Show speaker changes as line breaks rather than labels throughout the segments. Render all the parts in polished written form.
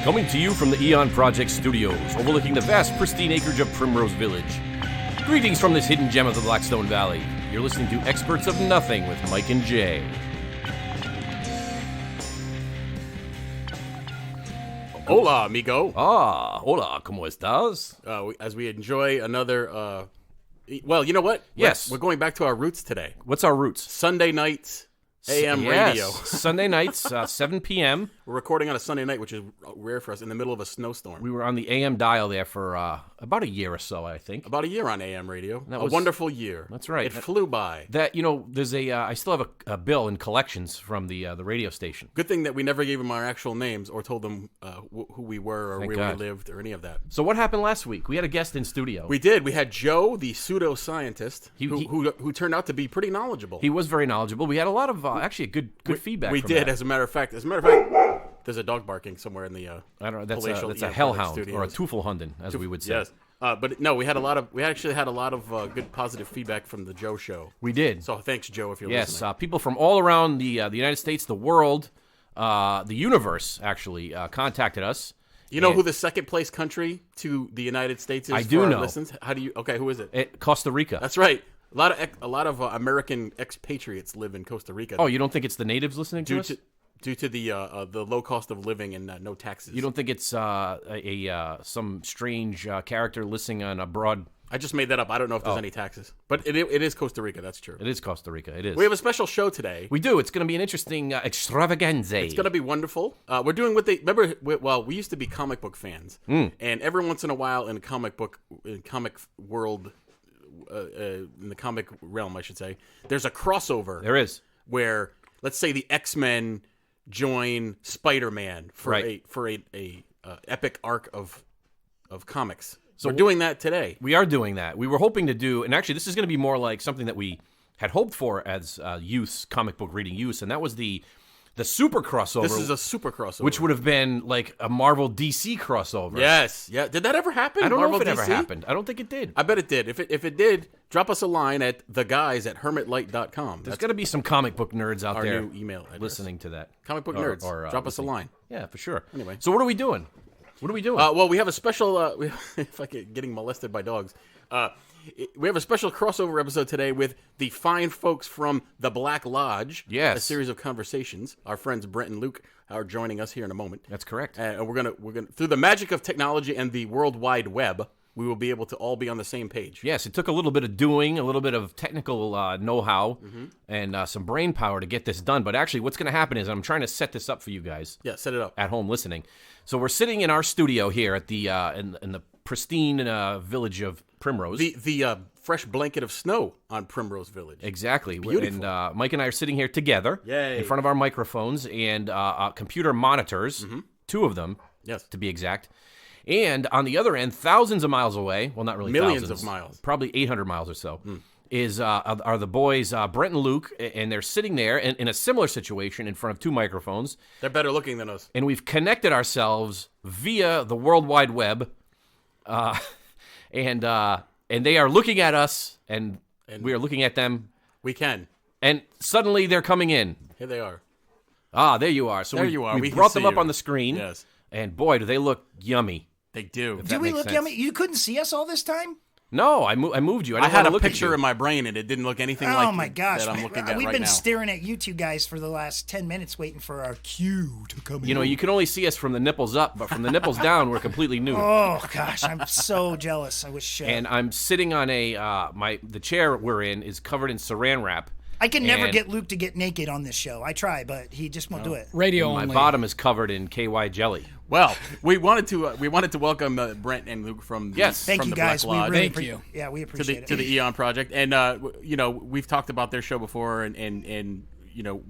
Coming to you from the Eon Project Studios, overlooking the vast, pristine acreage of Primrose Village. Greetings from this hidden gem of the Blackstone Valley. You're listening to Experts of Nothing with Mike and Jay.
Hola, amigo.
Hola, ¿cómo estás?
As we enjoy another, well, you know what?
Yes.
We're going back to our roots today.
What's our roots?
Sunday nights, AM
Yes.
radio.
Sunday nights, 7 p.m.
We're recording on a Sunday night, which is rare for us, in the middle of a snowstorm.
We were on the AM dial there for about a year or so, I think.
About a year on AM radio.
That
A
was-
wonderful year.
That's right.
It flew by.
That, there's I still have a bill in collections from the radio station.
Good thing that we never gave them our actual names or told them who we were or
Thank
where
God.
we lived or any of that.
So what happened last week? We had a guest in studio.
We did. We had Joe, the pseudoscientist,
He-
who turned out to be pretty knowledgeable.
He was very knowledgeable. We had a lot of, actually, good feedback
We
from
did,
that.
as a matter of fact. There's a dog barking somewhere in the.
I don't know. That's
palatial
a
Eon
hellhound
Project
or a
Studios.
Teufelhunden, as we would say.
Yes, but no, we actually had a lot of good positive feedback from the Joe show.
We did.
So thanks, Joe, if you're
Yes,
listening.
people from all around the United States, the world, the universe, actually, contacted us.
You know
and-
who the second place country to the United States is?
I
for
do
our
know.
Listens? How do you? Okay, who is it?
Costa Rica.
That's right. A lot of American expatriates live in Costa Rica.
Oh, you don't think it's the natives listening to us?
Due to the low cost of living and no taxes.
You don't think it's some strange character listening on a broad...
I just made that up. I don't know if there's any taxes, but it is Costa Rica. That's true.
It is Costa Rica. It is.
We have a special show today.
We do. It's going to be an interesting extravaganza.
It's going to be wonderful. We're doing what they remember. We used to be comic book fans, and every once in a while in comic world, in the comic realm, I should say, there's a crossover.
There is.
Where, let's say, the X-Men join Spider-Man for a epic arc of comics. So we're doing that today.
We are doing that. We were hoping to do, and actually this is going to be more like something that we had hoped for as use, comic book reading use, and that was the super crossover.
This is a super crossover,
which would have been like a Marvel DC crossover.
Yes, yeah. Did that ever happen?
I don't
Marvel
know if it
DC?
ever happened. I don't think it did.
I bet it did. If it did, drop us a line at theguys@hermitlight.com.
There's got to be some comic book nerds out
our
there
new email address.
listening to that.
Comic book
Or-
nerds.
or,
Drop us a
listening.
line.
Yeah, for sure.
Anyway.
So what are we doing? What are we doing?
Well, we have a special. If I get getting molested by dogs, we have a special crossover episode today with the fine folks from the Black Lodge.
Yes.
A series of conversations. Our friends Brent and Luke are joining us here in a moment.
That's correct.
And we're gonna through the magic of technology and the World Wide Web, we will be able to all be on the same page.
Yes, it took a little bit of doing, a little bit of technical know-how, and some brain power to get this done. But actually, what's going to happen is I'm trying to set this up for you guys.
Yeah, set it up.
At home listening. So we're sitting in our studio here at the in the pristine village of Primrose.
The fresh blanket of snow on Primrose Village.
Exactly.
Beautiful.
And Mike and I are sitting here together
Yay.
in front of our microphones and computer monitors, two of them,
Yes.
to be exact. And on the other end, thousands of miles away, well, not really
Millions
thousands,
of miles.
probably 800 miles or so, are the boys Brent and Luke, and they're sitting there in a similar situation in front of two microphones.
They're better looking than us.
And we've connected ourselves via the World Wide Web, and they are looking at us, and we are looking at them,
We can.
and suddenly they're coming in.
Here they are.
Ah, there you are. So
There
we,
you are.
we
We can
brought them
see
up
you.
on the screen,
Yes.
and boy, do they look yummy.
They do.
That
Did we
makes
look
sense.
yummy? You couldn't see us all this time?
No, I moved you. I,
I
didn't
had
wanna
a
look at
picture
you.
in my brain, and it didn't look anything
Oh
like
my gosh.
that I'm looking at
We've
right
been
now.
staring at you two guys for the last 10 minutes waiting for our cue to come in.
You know, you can only see us from the nipples up, but from the nipples down, we're completely nude.
Oh gosh, I'm so jealous. I wish
And I'm sitting on the chair we're in is covered in saran wrap.
I can never
and-
get Luke to get naked on this show. I try, but he just won't do it.
Radio
My
only.
bottom is covered in KY jelly.
Well, we wanted to welcome Brent and Luke from the,
Yes.
Thank
from
you
the
guys.
Black Lodge
We really
Thank you.
Yeah, we
to
appreciate
the
it.
Eon Project, and we've talked about their show before, and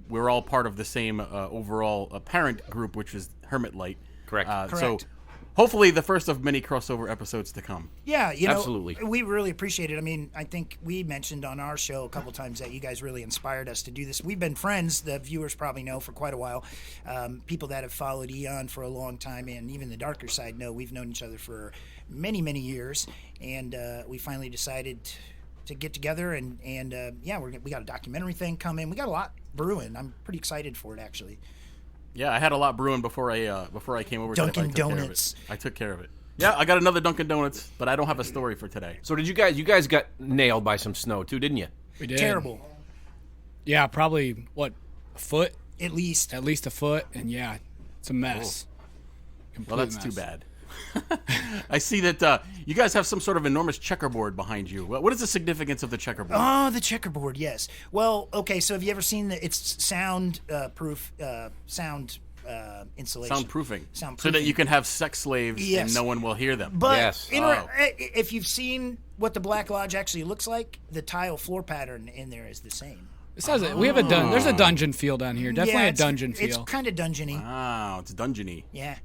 we're all part of the same overall parent group, which is Hermit Light.
Correct.
So
Correct.
hopefully the first of many crossover episodes to come.
Yeah,
Absolutely.
we really appreciate it. I mean, I think we mentioned on our show a couple times that you guys really inspired us to do this. We've been friends, the viewers probably know, for quite a while. People that have followed Eon for a long time, and even the darker side know we've known each other for many, many years. And we finally decided to get together, and we got a documentary thing coming. We got a lot brewing. I'm pretty excited for it, actually.
Yeah, I had a lot brewing before I came over.
Dunkin'
today,
Donuts.
I took care of it. Yeah, I got another Dunkin' Donuts, but I don't have a story for today.
So did you guys got nailed by some snow too, didn't you?
We did.
Terrible.
Yeah, probably, a foot?
At least.
At least a foot, and yeah, it's a mess.
Well, that's too bad. I see that you guys have some sort of enormous checkerboard behind you. What is the significance of the checkerboard?
Oh, the checkerboard, yes. Well, okay, so have you ever seen it's sound proof sound insulation?
Soundproofing.
Soundproofing.
So that you can have sex slaves
Yes.
and no one will hear them.
But
Yes.
if you've seen what the Black Lodge actually looks like, the tile floor pattern in there is the same.
We have there's a dungeon feel down here. Definitely a dungeon feel.
It's kind of dungeony.
Wow, it's dungeony.
Yeah.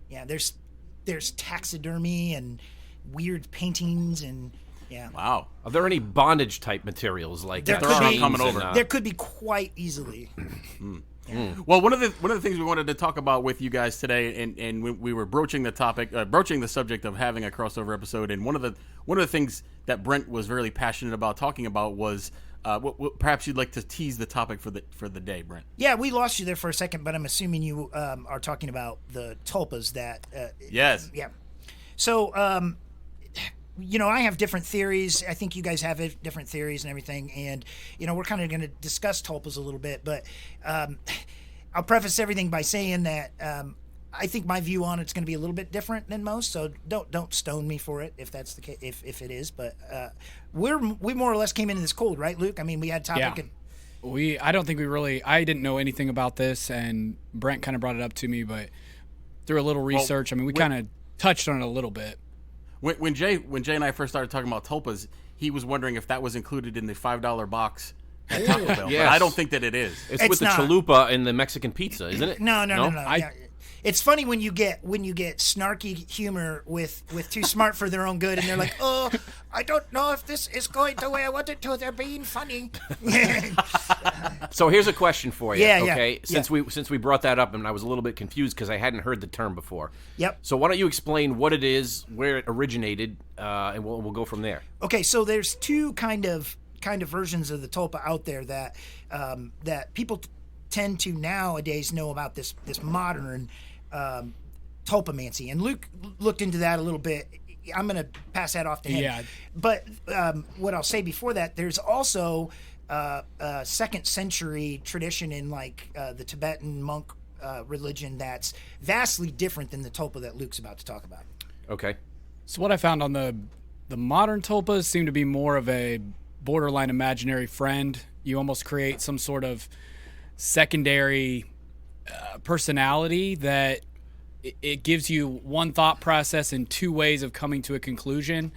There's taxidermy and weird paintings and yeah.
Wow.
Are there any bondage type materials like
There
that?
could be-
chains
coming
and,
over.
There could be quite easily.
Well, one of the things we wanted to talk about with you guys today, and we were broaching the subject of having a crossover episode, and one of the things that Brent was very passionate about talking about was perhaps you'd like to tease the topic for the day, Brent.
Yeah, we lost you there for a second, but I'm assuming you are talking about the tulpas that.
Yes.
Yeah. So, I have different theories. I think you guys have different theories and everything. And, we're kind of going to discuss tulpas a little bit. But I'll preface everything by saying that I think my view on it's going to be a little bit different than most. So don't stone me for it if that's the case, if it is. But we more or less came into this cold, right, Luke? I mean, we had a topic.
Yeah. I don't think I didn't know anything about this, and Brent kind of brought it up to me, but through a little research, we kind of touched on it a little bit.
When Jay and I first started talking about tulpas, he was wondering if that was included in the $5 box at Taco Bell.
Yes.
But I don't think that it is.
It's with the
not.
chalupa and the Mexican pizza, isn't it?
No.
I-
Yeah. It's funny when you get snarky humor with Too Smart for Their Own Good, and they're like, "Oh, I don't know if this is going the way I want it to. They're being funny."
So here's a question for you.
Yeah,
okay,
yeah.
since we brought that up, and I was a little bit confused because I hadn't heard the term before.
Yep.
So why don't you explain what it is, where it originated, and we'll go from there.
Okay, so there's two kind of versions of the tulpa out there that that people tend to nowadays know about this modern tulpamancy, and Luke looked into that a little bit. I'm going to pass that off to him.
Yeah.
But what I'll say before that, there's also a 2nd century tradition in the Tibetan monk religion that's vastly different than the tulpa that Luke's about to talk about.
Okay.
So what I found on the modern tulpas seem to be more of a borderline imaginary friend. You almost create some sort of secondary personality that it gives you one thought process and two ways of coming to a conclusion.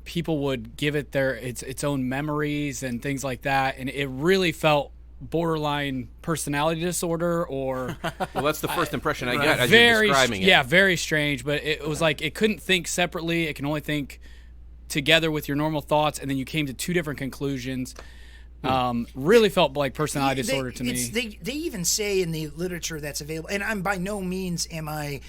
People would give it its own memories and things like that, and it really felt borderline personality disorder or
Well, that's the first impression I got as
very
you're describing it.
yeah, very strange. But it was like it couldn't think separately. It can only think together with your normal thoughts, and then you came to two different conclusions. Really felt like personality disorder to me.
They even say in the literature that's available, and I'm by no means am I.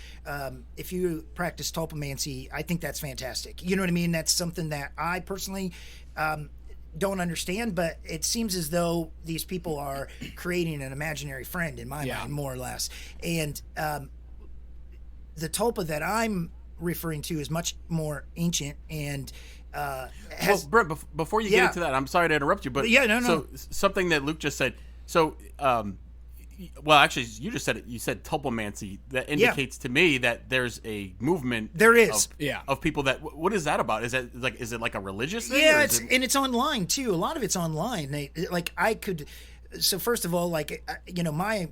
If you practice tulpamancy, I think that's fantastic. You know what I mean? That's something that I personally don't understand, but it seems as though these people are creating an imaginary friend in my mind, more or less. And the tulpa that I'm referring to is much more ancient and.
Well, Brent, before you get into that, I'm sorry to interrupt you, but
no.
So something that Luke just said. So, well, actually, you just said it. You said tulpamancy. That indicates to me that there's a movement.
There is,
of people that. What is that about? Is it like a religious thing?
Yeah, and it's online too. A lot of it's online. So first of all, my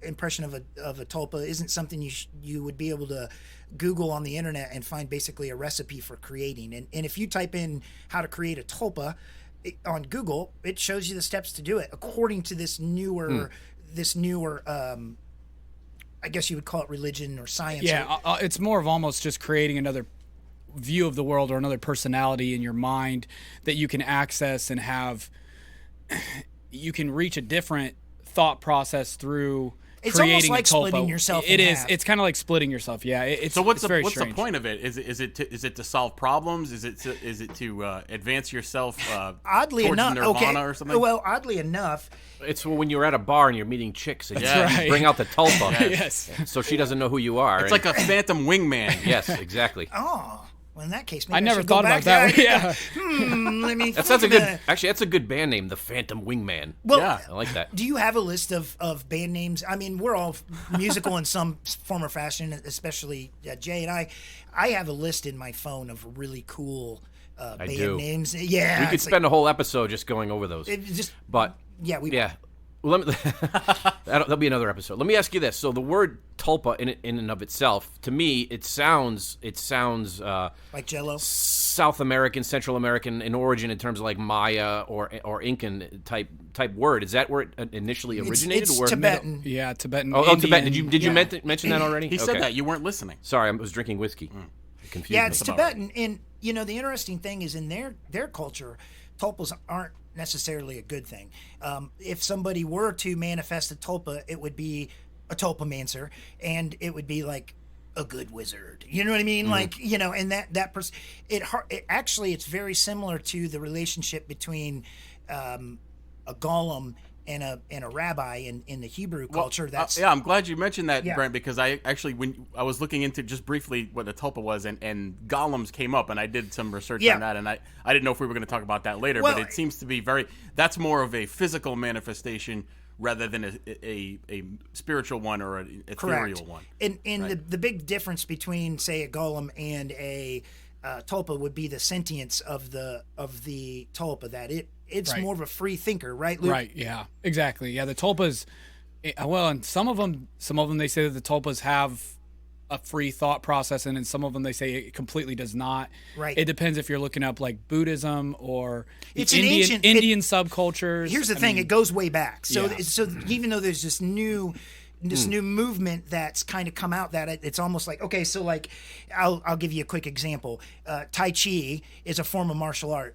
impression of a tulpa isn't something you would be able to Google on the internet and find basically a recipe for creating. And if you type in how to create a tulpa on Google, it shows you the steps to do it according to this newer I guess you would call it religion or science.
Yeah, it's more of almost just creating another view of the world or another personality in your mind that you can access and have. You can reach a different thought process through
It's
creating
almost like
a tulpa.
splitting yourself
It
in
is.
half.
It's kind of like splitting yourself. Yeah.
So what's
very
the
strange.
point of it? Is it to solve problems? Is it to advance yourself?
Oddly
towards
enough,
nirvana or something?
Well, oddly enough,
It's when you're at a bar and you're meeting chicks and
That's
you bring out the tulpa.
Yes.
So she doesn't know who you are.
It's like a phantom wingman.
Yes, exactly.
well, in that case, maybe
I never
should go
thought
back.
about that. Yeah.
Let me.
That's
think
a
of
good.
the-
Actually, that's a good band name, the Phantom Wingman.
Well,
Yeah.
I like that.
do you have a list of band names? I mean, we're all musical in some form or fashion, especially Jay and I. I have a list in my phone of really cool band
do.
names. Yeah,
We could
it's
spend a whole episode just going over those.
like, it just
But
yeah, we
yeah, let me, that'll be another episode. Let me ask you this: so the word tulpa in and of itself, to me, it sounds
like Jello.
South American, Central American in origin in terms of like Maya or Incan type word. Is that where it initially originated?
It's
or
Tibetan.
Yeah. Tibetan.
Oh, Tibetan. Did you
Yeah.
mention that already?
He said
Okay.
that. You weren't listening.
Sorry, I was drinking whiskey. It confused
Yeah,
me.
it's
about
Tibetan, and the interesting thing is in their culture, tulpas aren't necessarily a good thing. If somebody were to manifest a tulpa, it would be a tulpamancer, and it would be like a good wizard. You know what I mean? Like and that person. It actually it's very similar to the relationship between a golem and a rabbi in the Hebrew culture. That's
yeah. I'm glad you mentioned that,
Yeah.
Brent, because I actually when I was looking into just briefly what a tulpa was, and golems came up, and I did some research
Yeah.
on that, and I didn't know if we were going to talk about that later,
Well,
but it seems to be that's more of a physical manifestation rather than a spiritual one or an ethereal
correct.
one.
And the big difference between say a golem and a tulpa would be the sentience of the tulpa, that it's
Right.
more of a free thinker, right, Luke?
Right. Yeah. Exactly. Yeah. The tulpas. Well, and some of them they say that the tulpas have a free thought process, and in some of them they say it completely does not.
Right.
It depends if you're looking up like Buddhism or the
It's an ancient-
Indian subcultures.
Here's the
I
thing:
mean,
it goes way back. So
Yeah.
so even though there's this new movement that's kind of come out, that it's almost like, okay, so like I'll give you a quick example. Tai Chi is a form of martial art.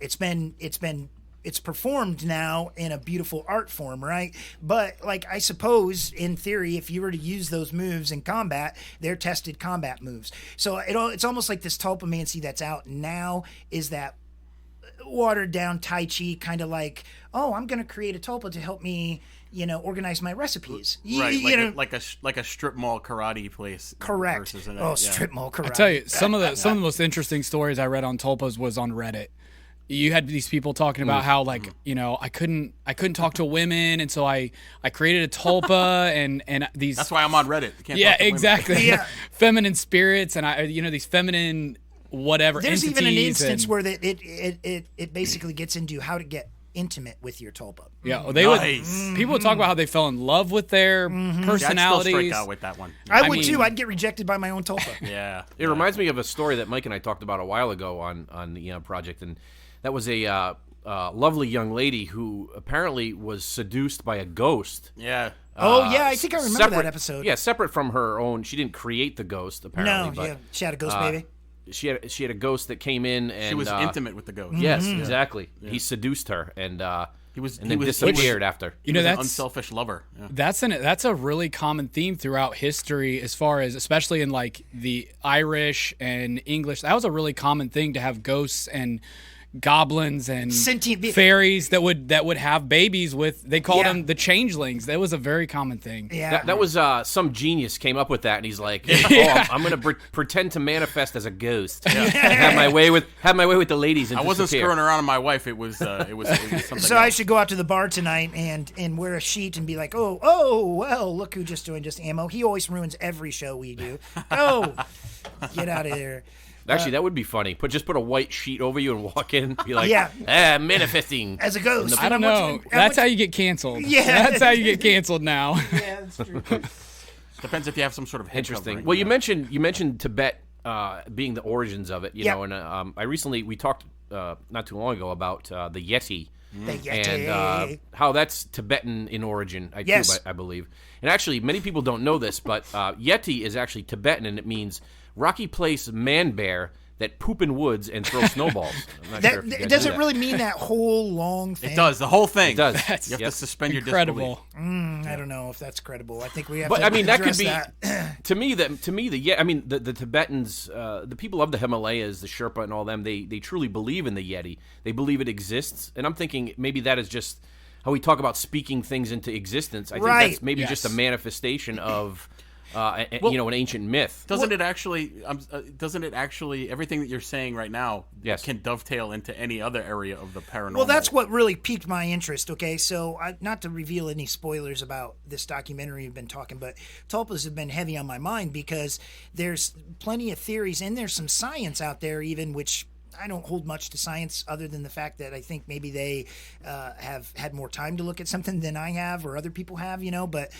It's performed now in a beautiful art form, right? But like I suppose in theory, if you were to use those moves in combat, they're tested combat moves. So it's almost like this tulpamancy that's out now is that watered down Tai Chi, kind of like, oh, I'm going to create a tulpa to help me, organize my recipes.
Right, like a strip mall karate place.
Correct.
versus an-
Oh,
yeah.
strip mall karate.
I tell you, some of the most interesting stories I read on tulpas was on Reddit. You had these people talking about how like I couldn't talk to women, and so I created a tulpa and these.
That's why I'm on Reddit. You can't
Yeah,
talk to women.
Yeah.
exactly. Feminine spirits, and these feminine whatever.
There's even an
entities
instance
and-
where it basically gets into how to get intimate with your tulpa.
yeah, they
Nice.
would. People would talk about how they fell in love with their
Yeah, I'd still
personalities.
strike out with that one.
I would
mean-
too. I'd get rejected by my own tulpa.
Yeah.
It reminds me of a story that Mike and I talked about a while ago on the project, and that was a lovely young lady who apparently was seduced by a ghost.
Yeah.
Oh yeah, I think I remember
Separate-
that episode.
Yeah, separate from her own. She didn't create the ghost, apparently.
No,
but,
yeah, she had a ghost baby.
She had a ghost that came in, and
She was intimate with the ghost.
Yes, exactly. He seduced her, and
He was
and then
he was
disappeared after.
He was an
that's-
unselfish lover. Yeah.
That's a really common theme throughout history, as far as especially in like the Irish and English. That was a really common thing to have ghosts and goblins and
Sentient be-
fairies that would have babies with. They called
Yeah.
them the changelings. That was a very common thing.
Yeah,
That was some genius came up with that, and he's like, "Oh, I'm going to pretend to manifest as a ghost, and have my way with the ladies." And
I wasn't
disappear."
screwing around on my wife. It was something.
So I
else.
should go out to the bar tonight and wear a sheet and be like, oh, well, look who just joined us, Ammo. He always ruins every show we do. Oh, get out of there.
Actually, that would be funny. Just put a white sheet over you and walk in, and be like,
Yeah.
manifesting."
As a ghost.
I don't know. That's how you get canceled.
Yeah.
That's how you get canceled now.
Yeah, that's true.
Depends if you have some sort of head
Interesting.
covering.
Well, you mentioned Tibet being the origins of it, you
Yeah.
know, and we talked not too long ago about the Yeti.
The Yeti.
And how that's Tibetan in origin,
Yes.
I believe. And actually, many people don't know this, but Yeti is actually Tibetan, and it means rocky place man bear that poop in woods and throw snowballs. I'm not sure if you guys
It
knew
doesn't
that.
really mean that whole long thing.
It does. The whole thing.
It does.
You have to suspend
Incredible.
your disbelief.
I don't know if that's credible. I think we have
But
to
I mean, that could
address
be
that.
to me. I mean, the Tibetans, the people of the Himalayas, the Sherpa, and all them. They truly believe in the Yeti. They believe it exists, and I'm thinking maybe that is just how we talk about speaking things into existence. I think that's maybe just a manifestation of. An ancient myth.
Doesn't it actually? Everything that you're saying right now
Yes.
can dovetail into any other area of the paranormal.
Well, that's what really piqued my interest. Okay, so not to reveal any spoilers about this documentary you've been talking, but tulpas have been heavy on my mind because there's plenty of theories and there's some science out there, even which. I don't hold much to science other than the fact that I think maybe they have had more time to look at something than I have or other people have, but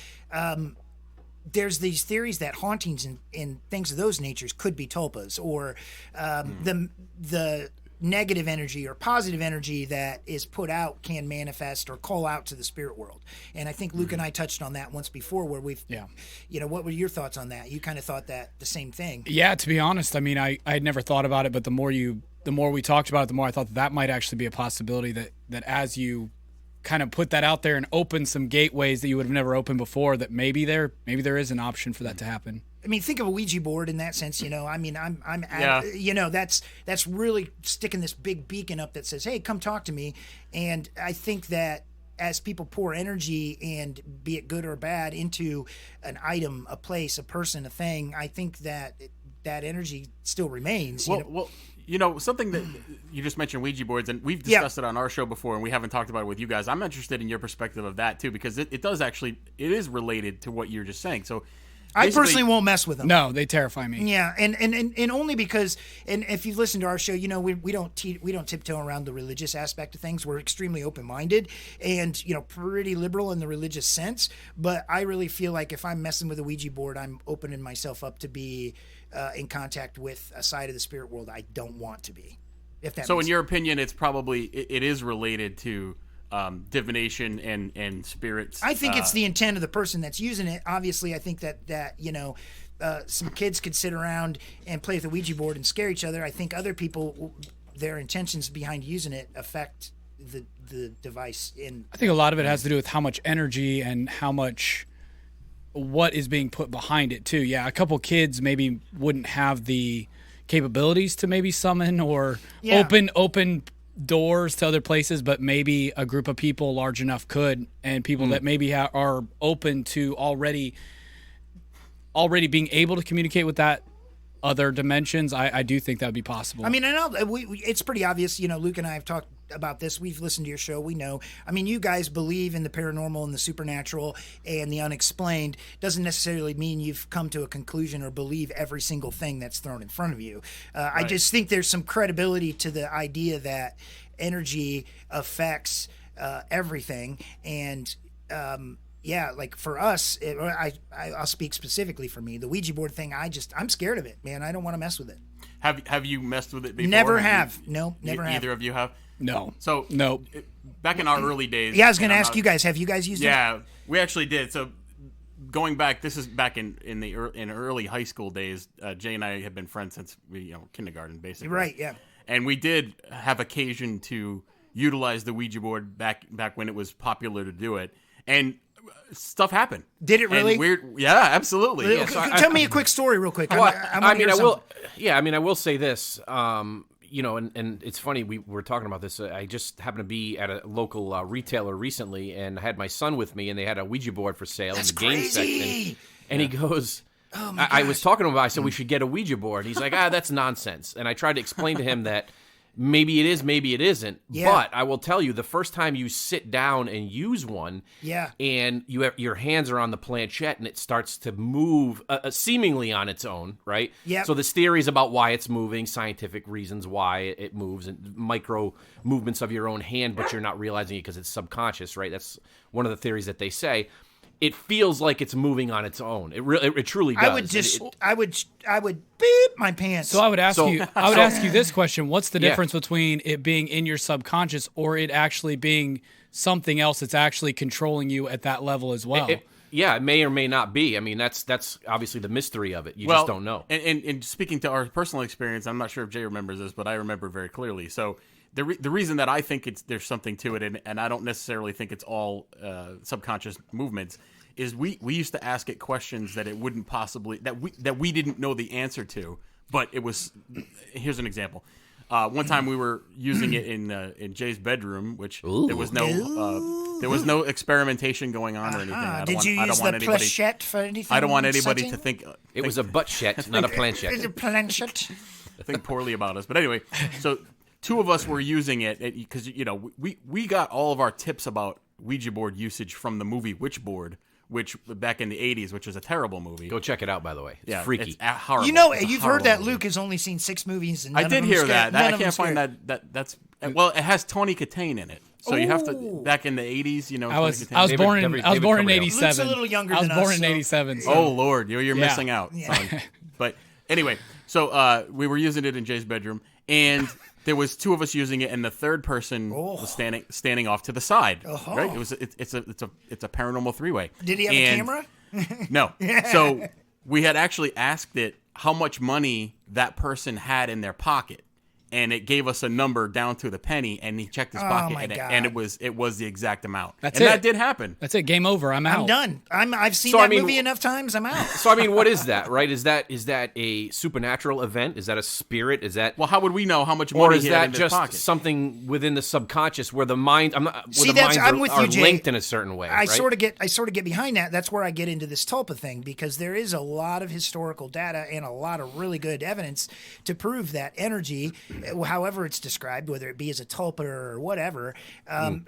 there's these theories that hauntings and things of those natures could be tulpas or the negative energy or positive energy that is put out can manifest or call out to the spirit world. And I think Luke and I touched on that once before where what were your thoughts on that? You kind of thought that the same thing.
Yeah, to be honest, I mean, I had never thought about it, but the more we talked about it, the more I thought that might actually be a possibility that as you kind of put that out there and open some gateways that you would have never opened before, that maybe there is an option for that to happen.
I mean, think of a Ouija board in that sense, I mean, that's really sticking this big beacon up that says, hey, come talk to me. And I think that as people pour energy and be it good or bad into an item, a place, a person, a thing, I think that energy still remains.
Something that you just mentioned, Ouija boards, and we've discussed it on our show before, and we haven't talked about it with you guys. I'm interested in your perspective of that, too, because it is related to what you're just saying. So
I personally won't mess with them.
No, they terrify me.
Yeah, and only because, and if you've listened to our show, we don't tiptoe around the religious aspect of things. We're extremely open-minded and pretty liberal in the religious sense. But I really feel like if I'm messing with a Ouija board, I'm opening myself up to be in contact with a side of the spirit world I don't want to be. If that. So,
in your opinion, it's probably it is related to divination and spirits.
I think it's the intent of the person that's using it. Obviously, I think that some kids could sit around and play with a Ouija board and scare each other. I think other people, their intentions behind using it affect the device. I
think a lot of it has to do with how much energy and what is being put behind it too. Yeah, a couple kids maybe wouldn't have the capabilities to maybe summon or open doors to other places, but maybe a group of people large enough could, and people that maybe are open to already being able to communicate with that other dimensions. I do think that would be possible.
I mean, I know it's pretty obvious. Luke and I have talked about this. We've listened to your show. We know. I mean, you guys believe in the paranormal and the supernatural and the unexplained. Doesn't necessarily mean you've come to a conclusion or believe every single thing that's thrown in front of you. Right. I just think there's some credibility to the idea that energy affects everything. And like for us, I'll speak specifically for me. The Ouija board thing, I'm scared of it, man. I don't want to mess with it.
Have you messed with it before?
Never have. No, never have.
Either of you have?
No.
So
no.
Back in our early days.
Yeah, I was going to ask you guys. Have you guys used it?
Yeah, we actually did. So going back, this is back in early high school days. Jay and I have been friends since kindergarten, basically.
Right. Yeah.
And we did have occasion to utilize the Ouija board back when it was popular to do it, and stuff happened.
Did it really?
Yeah, absolutely.
Yeah, so tell me a quick story real quick.
I will say this. And it's funny, we were talking about this. I just happened to be at a local retailer recently, and I had my son with me, and they had a Ouija board for sale in the game section. And he goes, I was talking to him about, I said, we should get a Ouija board. He's like, that's nonsense. And I tried to explain to him that maybe it is, maybe it isn't. Yeah. But I will tell you, the first time you sit down and use one, and your hands are on the planchette and it starts to move seemingly on its own, right?
Yeah.
So there's theories about why it's moving, scientific reasons why it moves, and micro movements of your own hand, but you're not realizing it because it's subconscious, right? That's one of the theories that they say. It feels like it's moving on its own. It truly does.
I would beep my pants.
So I would ask you this question: what's the difference between it being in your subconscious or it actually being something else that's actually controlling you at that level as well?
Yeah, it may or may not be. I mean, that's obviously the mystery of it. You just don't know.
And speaking to our personal experience, I'm not sure if Jay remembers this, but I remember very clearly. So the reason that I think there's something to it, and I don't necessarily think it's all subconscious movements, is we used to ask it questions that it wouldn't possibly that we didn't know the answer to, but it was. Here's an example. One time we were using it in Jay's bedroom, which there was no experimentation going on or anything.
Did you use the planchette for anything?
I don't want anybody to think
it was a butt-shet, not a planchette.
A planchette.
think poorly about us. But anyway, so two of us were using it because we got all of our tips about Ouija board usage from the movie Witchboard, which back in the 80s, which was a terrible movie.
Go check it out, by the way. It's
yeah,
freaky.
It's horrible.
You've heard that Luke has only seen 6 movies. And
I did hear that. I can't find that's well, it has Tony Katane in it. So you have to back in the 80s,
I was born in 87.
Luke's a little younger than us.
I was born in 87. So.
Oh Lord, you're missing out. Son. But anyway, so we were using it in Jay's bedroom, and there was 2 of us using it, and the third person was standing off to the side. Right? It's a paranormal 3-way.
Did he have a camera?
No. So we had actually asked it how much money that person had in their pocket. And it gave us a number down to the penny, and he checked his pocket, and it was the exact amount. That did happen.
That's it. Game over. I'm out.
I'm done. I've seen that movie enough times. I'm out.
So I mean, what is that? Right? Is that a supernatural event? Is that a spirit? Is that
how would we know how much money he had in his pocket?
Or is that just something within the subconscious where the mind? I'm
with you, Jay.
Linked in a certain way.
I sort of get behind that. That's where I get into this tulpa thing, because there is a lot of historical data and a lot of really good evidence to prove that energy, however it's described, whether it be as a tulpa or whatever,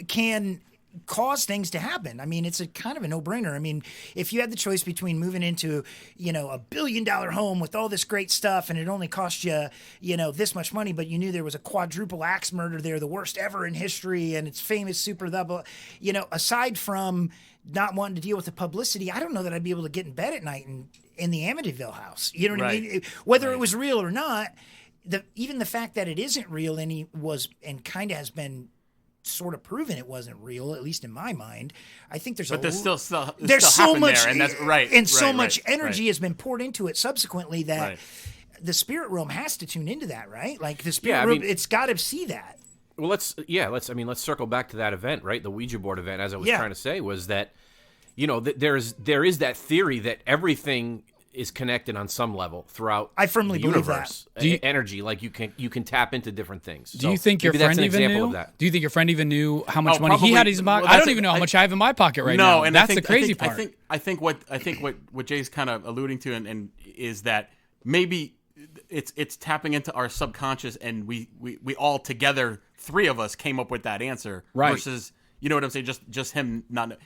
can cause things to happen. I mean, it's a kind of a no-brainer. I mean, if you had the choice between moving into, a $1 billion home with all this great stuff, and it only cost you, this much money, but you knew there was a quadruple axe murder there, the worst ever in history, and it's famous super double, aside from not wanting to deal with the publicity, I don't know that I'd be able to get in bed at night in the Amityville house. You know what I mean? Whether it was real or not, even the fact that it isn't real and kind of has been sort of proven it wasn't real, at least in my mind, I think there's
still
so much
there, and that's right,
and so much energy has been poured into it subsequently that the spirit realm has to tune into that, right? Like the spirit realm, it's got to see that.
Well, let's circle back to that event, right? The Ouija board event, as I was trying to say, was that there is that theory that everything is connected on some level throughout
I firmly
the universe.
Believe that.
Energy, like you can tap into different things.
Do you think your friend even knew? Do you think your friend even knew how much money he had in his pocket? I don't even know how much I have in my pocket right now. And that's the crazy part.
I think what Jay's kind of alluding to and is that maybe it's tapping into our subconscious, and we all together, 3 of us came up with that answer.
Right.
Versus, you know what I'm saying? Just him not.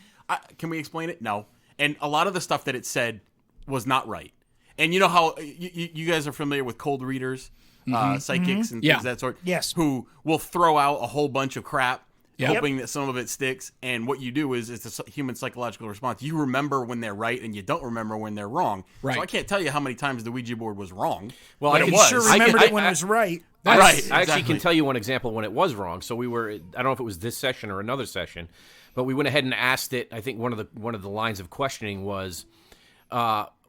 Can we explain it? No. And a lot of the stuff that it said was not right. And you know how you guys are familiar with cold readers, psychics and things of that sort?
Yes.
Who will throw out a whole bunch of crap, hoping that some of it sticks. And what you do is it's a human psychological response. You remember when they're right, and you don't remember when they're wrong.
Right.
So I can't tell you how many times the Ouija board was wrong.
Well,
I sure remembered it when it was right.
I actually can tell you one example when it was wrong. So I don't know if it was this session or another session, but we went ahead and asked it. I think one of the lines of questioning was,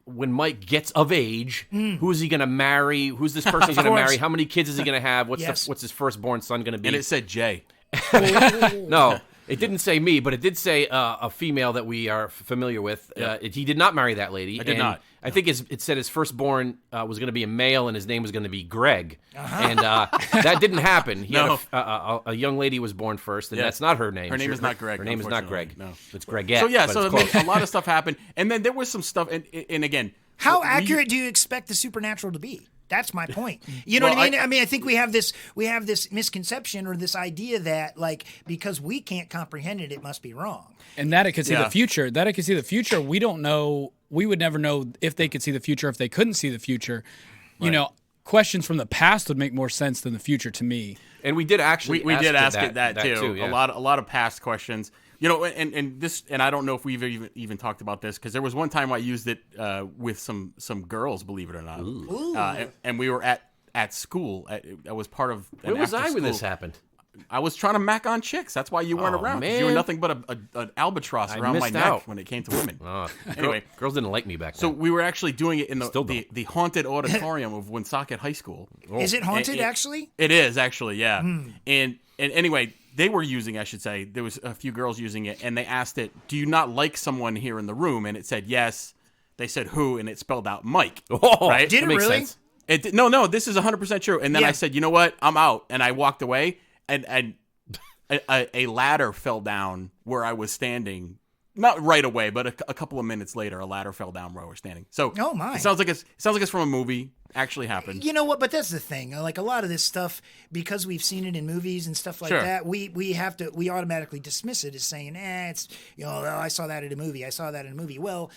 when Mike gets of age, who is he going to marry? Who's this person he's going to marry? How many kids is he going to have? What's his firstborn son going to be?
And it said Jay.
No, it didn't say me, but it did say a female that we are familiar with. He did not marry that lady.
I did not.
I think it said his firstborn was going to be a male, and his name was going to be Greg. And that didn't happen. He had a young lady was born first, and that's not her name.
Her name is not Greg.
Her name is not Greg.
No.
It's Gregette.
So a lot of stuff happened. And then there was some stuff, and again...
How accurate do you expect the supernatural to be? That's my point. You know what I mean? I mean, I think we have this misconception or this idea that, like, because we can't comprehend it, it must be wrong.
And that it could see the future. That it could see the future. We don't know. We would never know if they could see the future, if they couldn't see the future. Right. Questions from the past would make more sense than the future to me.
And we did actually
we did ask it that too.
Yeah.
A lot of past questions. And I don't know if we've even talked about this, because there was one time I used it with some girls, believe it or not. And we were at school. I was part of.
Where was I when this happened?
I was trying to mac on chicks. That's why you weren't around. 'Cause you were
man.
nothing but an albatross around my
missed
neck
out.
when it came to women.
Anyway, girls didn't like me back then.
So we were actually doing it in
Still
the
don't.
the haunted auditorium of Woonsocket High School.
Is it haunted,
And
actually?
It is actually, yeah. And anyway, they were using, I should say, there was a few girls using it, and they asked it, "Do you not like someone here in the room?" And it said yes. They said who, and it spelled out Mike.
Oh,
right?
Did
that
it
makes
really?
sense.
No, this is 100% true. And then
Yeah.
I said, you know what? I'm out. And I walked away, and a ladder fell down where I was standing. Not right away, but a couple of minutes later, a ladder fell down where I was standing. So,
Oh, my.
It sounds like it's from a movie. Actually happened.
You know what? But that's the thing. Like a lot of this stuff, because we've seen it in movies and stuff like
Sure.
that, we automatically dismiss it as saying, it's I saw that in a movie. I saw that in a movie. Well,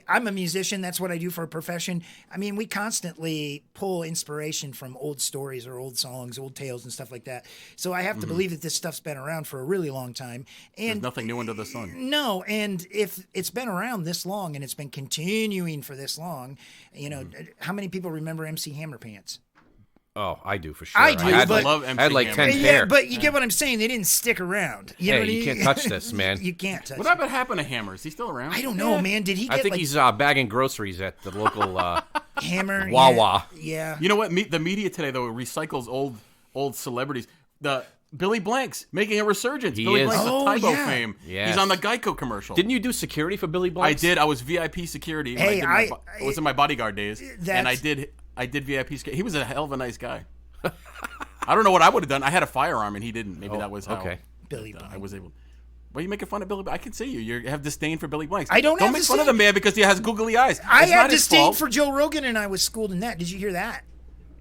I'm a musician. That's what I do for a profession. I mean, we constantly pull inspiration from old stories or old songs, old tales, and stuff like that. So I have to believe that this stuff's been around for a really long time.
There's
And
nothing new under the sun.
no, and if it's been around this long and it's been continuing for this long, how many people remember MC Hammer Pants?
Oh, I do for sure.
I do,
had
but-
like,
love
I had like
MC
10
Yeah,
pair.
but you get what I'm saying. They didn't stick around. You know what I
Hey, you
mean?
can't touch this, man.
You can't touch.
What happened to Hammer? Is he still around?
I don't know, man. Did he get
I think
like
he's bagging groceries at the local
Hammer?
Wawa.
Yeah.
You know what? The media today, though, recycles old celebrities. The Billy Blank's making a resurgence.
He
Billy
is.
Blank's
Oh,
of Tybo
yeah.
fame.
Yes.
He's on the Geico commercial.
Didn't you do security for Billy
I
Blanks?
did. I was VIP security. when
Hey,
I was in my bodyguard days, and
That's-
I did VIP security. He was a hell of a nice guy. I don't know what I would have done. I had a firearm and he didn't. Maybe that was how
okay.
Billy
I
Blank.
was able. Why are you making fun of Billy? I can see you. You have disdain for Billy Blanks.
I don't have
make fun of
disdain.
the man because he has googly eyes.
I
It's
had
not his
disdain
fault.
for Joe Rogan, and I was schooled in that. Did you hear that?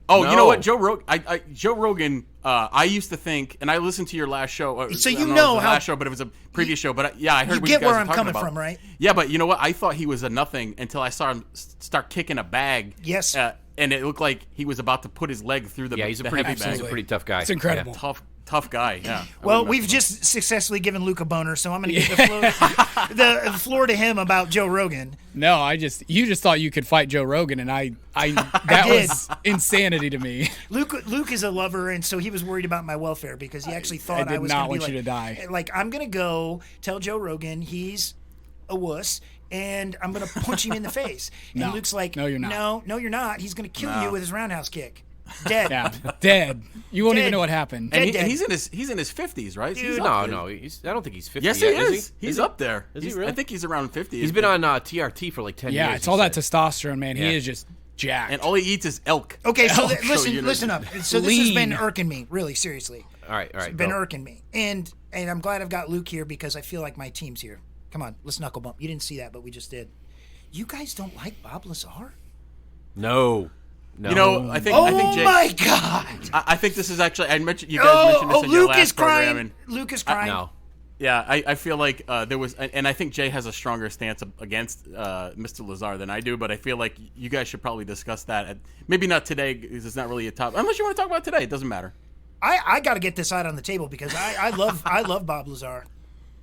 Oh, you know
No.
what, Joe Rogan. Joe Rogan. I used to think, and I listened to your last show.
So
I
you
don't
know
it was the
how-
last show, but it was a previous show. But I heard
You
what
get
guys
where
were
I'm
talking
coming
about.
from, right?
Yeah, but you know what? I thought he was a nothing until I saw him start kicking a bag.
Yes.
And it looked like he was about to put his leg through the
Yeah, he's a
the
pretty,
heavy
he's
bag.
a pretty tough guy.
It's incredible.
Tough guy. Yeah.
Well, we've just successfully given Luke a boner, so I'm going to give the floor to him about Joe Rogan.
No, you just thought you could fight Joe Rogan, and I that
did.
was insanity to me.
Luke is a lover, and so he was worried about my welfare because he actually thought I
did
was
not
gonna be
want you
like,
to die.
Like, I'm going to go tell Joe Rogan he's a wuss, and I'm going to punch him in the face. And
No.
Luke's like,
No, you're not.
No, you're not. He's going to kill you with his roundhouse kick. Dead.
Yeah, dead. You won't
Dead.
even know what happened.
Dead.
And he's in his 50s, right?
Dude.
He's up
No,
there.
no. I don't think he's 50
Yes, he
yet,
is.
he?
He's up there.
Is he
He's-
really?
I think he's around 50.
He's been on TRT for like 10 years.
Yeah, it's
he
all that
said.
testosterone, man.
Yeah.
He is just jacked.
and all he eats is elk.
Okay, so
Oh,
listen up. So this has been
Lean.
irking me, really, seriously.
All right.
It's been
go.
irking me. And I'm glad I've got Luke here because I feel like my team's here. Come on, let's knuckle bump. You didn't see that, but we just did. You guys don't like Bob Lazar?
No.
You know, I think Jay,
my God!
I think this is actually. I mentioned you guys mentioned this in your
Luke
last
is crying.
program, and
Luke is crying.
No.
yeah, I feel like there was, and I think Jay has a stronger stance against Mr. Lazar than I do. But I feel like you guys should probably discuss that. Maybe not today because it's not really a top. Unless you want to talk about it today, it doesn't matter.
I got to get this out on the table because I love Bob Lazar.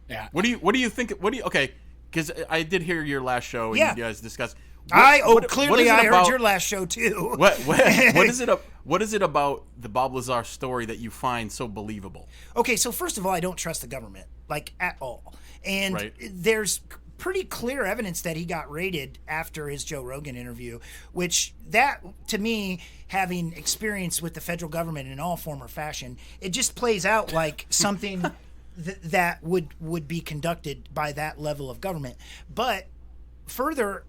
yeah.
What do you think? Okay, because I did hear your last show and
Yeah.
you guys discussed.
Clearly
is it
I heard
about-
your last show too.
What is it about the Bob Lazar story that you find so believable?
Okay, so first of all, I don't trust the government, like, at all. And
Right.
there's pretty clear evidence that he got raided after his Joe Rogan interview, which that, to me, having experience with the federal government in all form or fashion, it just plays out like something that would be conducted by that level of government. But further,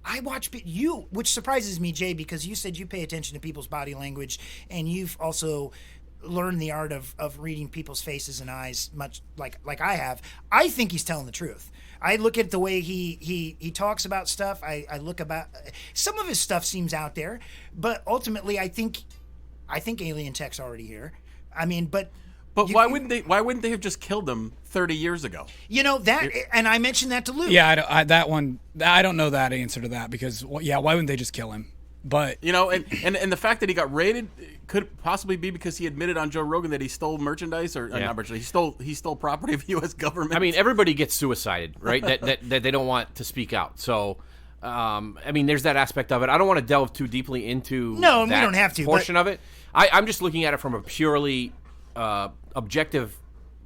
I watch you, which surprises me, Jay, because you said you pay attention to people's body language, and you've also learned the art of reading people's faces and eyes, much like I have. I think he's telling the truth. I look at the way he talks about stuff. I look about some of his stuff seems out there, but ultimately, I think alien tech's already here. I mean, but
Why wouldn't they have just killed him 30 years ago?
You know that, and I mentioned that to Luke.
Yeah, I don't know that answer to that because why wouldn't they just kill him? But
You know, and the fact that he got raided could possibly be because he admitted on Joe Rogan that he stole merchandise or not merchandise. He stole property of U.S. government.
I mean, everybody gets suicided, right? that they don't want to speak out. So, I mean, there's that aspect of it. I don't want to delve too deeply into
No, we
that
don't have to,
portion of it. I'm just looking at it from a purely objective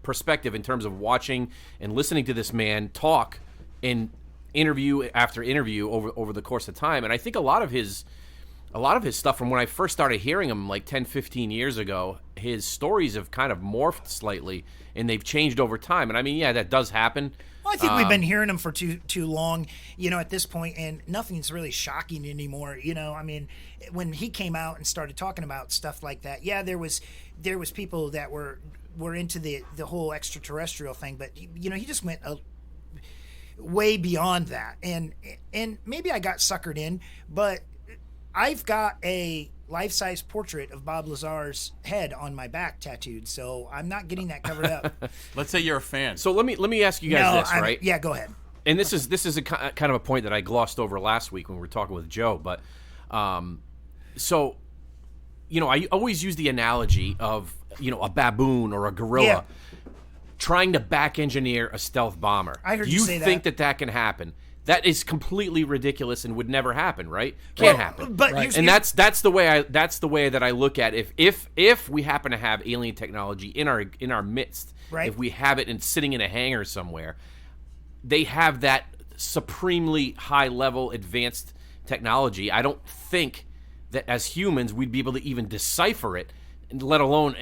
perspective in terms of watching and listening to this man talk in interview after interview over the course of time. And I think a lot of his stuff from when I first started hearing him like 10, 15 years ago, his stories have kind of morphed slightly and they've changed over time. And I mean, yeah, that does happen.
Well, I think we've been hearing him for too long, at this point, and nothing's really shocking anymore. I mean, when he came out and started talking about stuff like that, yeah, there was people that were into the whole extraterrestrial thing, but he just went way beyond that, and maybe I got suckered in, but I've got a life-size portrait of Bob Lazar's head on my back tattooed, so I'm not getting that covered up.
Let's say you're a fan.
So let me ask you guys this, right?
Yeah, go ahead.
And this is a kind of a point that I glossed over last week when we were talking with Joe, but so I always use the analogy of a baboon or a gorilla trying to back engineer a stealth bomber.
I heard you say that.
You think that can happen? That is completely ridiculous and would never happen, right? Can't happen.
But
right.
That's the way that I look at it. If we happen to have alien technology in our midst,
right.
If we have it and sitting in a hangar somewhere, they have that supremely high level advanced technology. I don't think that as humans we'd be able to even decipher it, let alone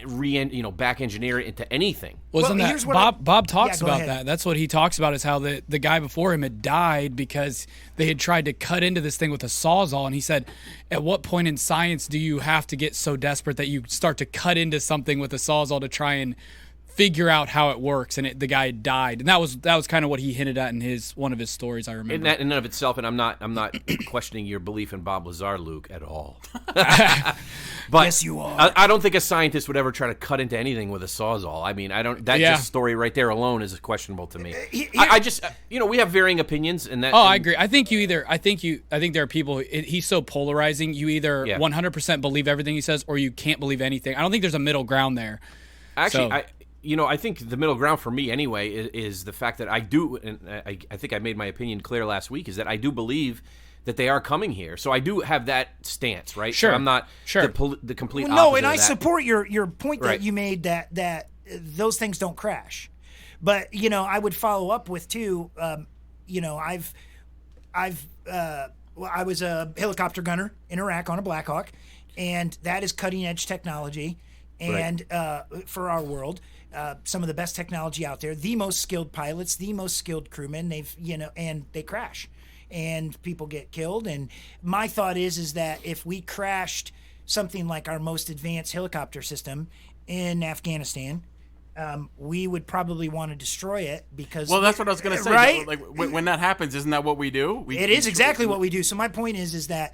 back engineer it into anything.
Wasn't
here's
that Bob talks
go
about
ahead.
that? That's what he talks about, is how the guy before him had died because they had tried to cut into this thing with a sawzall, and he said, at what point in science do you have to get so desperate that you start to cut into something with a sawzall to try and figure out how it works? And the guy died, and that was kind of what he hinted at in one of his stories. I remember.
In that in and of itself, and I'm not questioning your belief in Bob Lazar, Luke, at all. But
yes, you are.
I don't think a scientist would ever try to cut into anything with a sawzall. I mean, I don't. That just story right there alone is questionable to me. I just we have varying opinions, and that.
Oh, I agree. I think there are people. He's so polarizing. You either 100% believe everything he says, or you can't believe anything. I don't think there's a middle ground there.
Actually, I think the middle ground for me anyway is the fact that I do, and I think I made my opinion clear last week, is that I do believe that they are coming here. So I do have that stance, right?
Sure.
So I'm not
the
complete opposite
No, and I
of that.
support your point that
Right.
you made that those things don't crash. But, I would follow up with, too, I was a helicopter gunner in Iraq on a Black Hawk, and that is cutting-edge technology. And for our world, some of the best technology out there, the most skilled pilots, the most skilled crewmen, and they crash and people get killed. And my thought is that if we crashed something like our most advanced helicopter system in Afghanistan, we would probably want to destroy it because...
Well, that's what I was going to say.
Right?
Like, when that happens, isn't that what we do?
It is exactly what we do. So my point is that,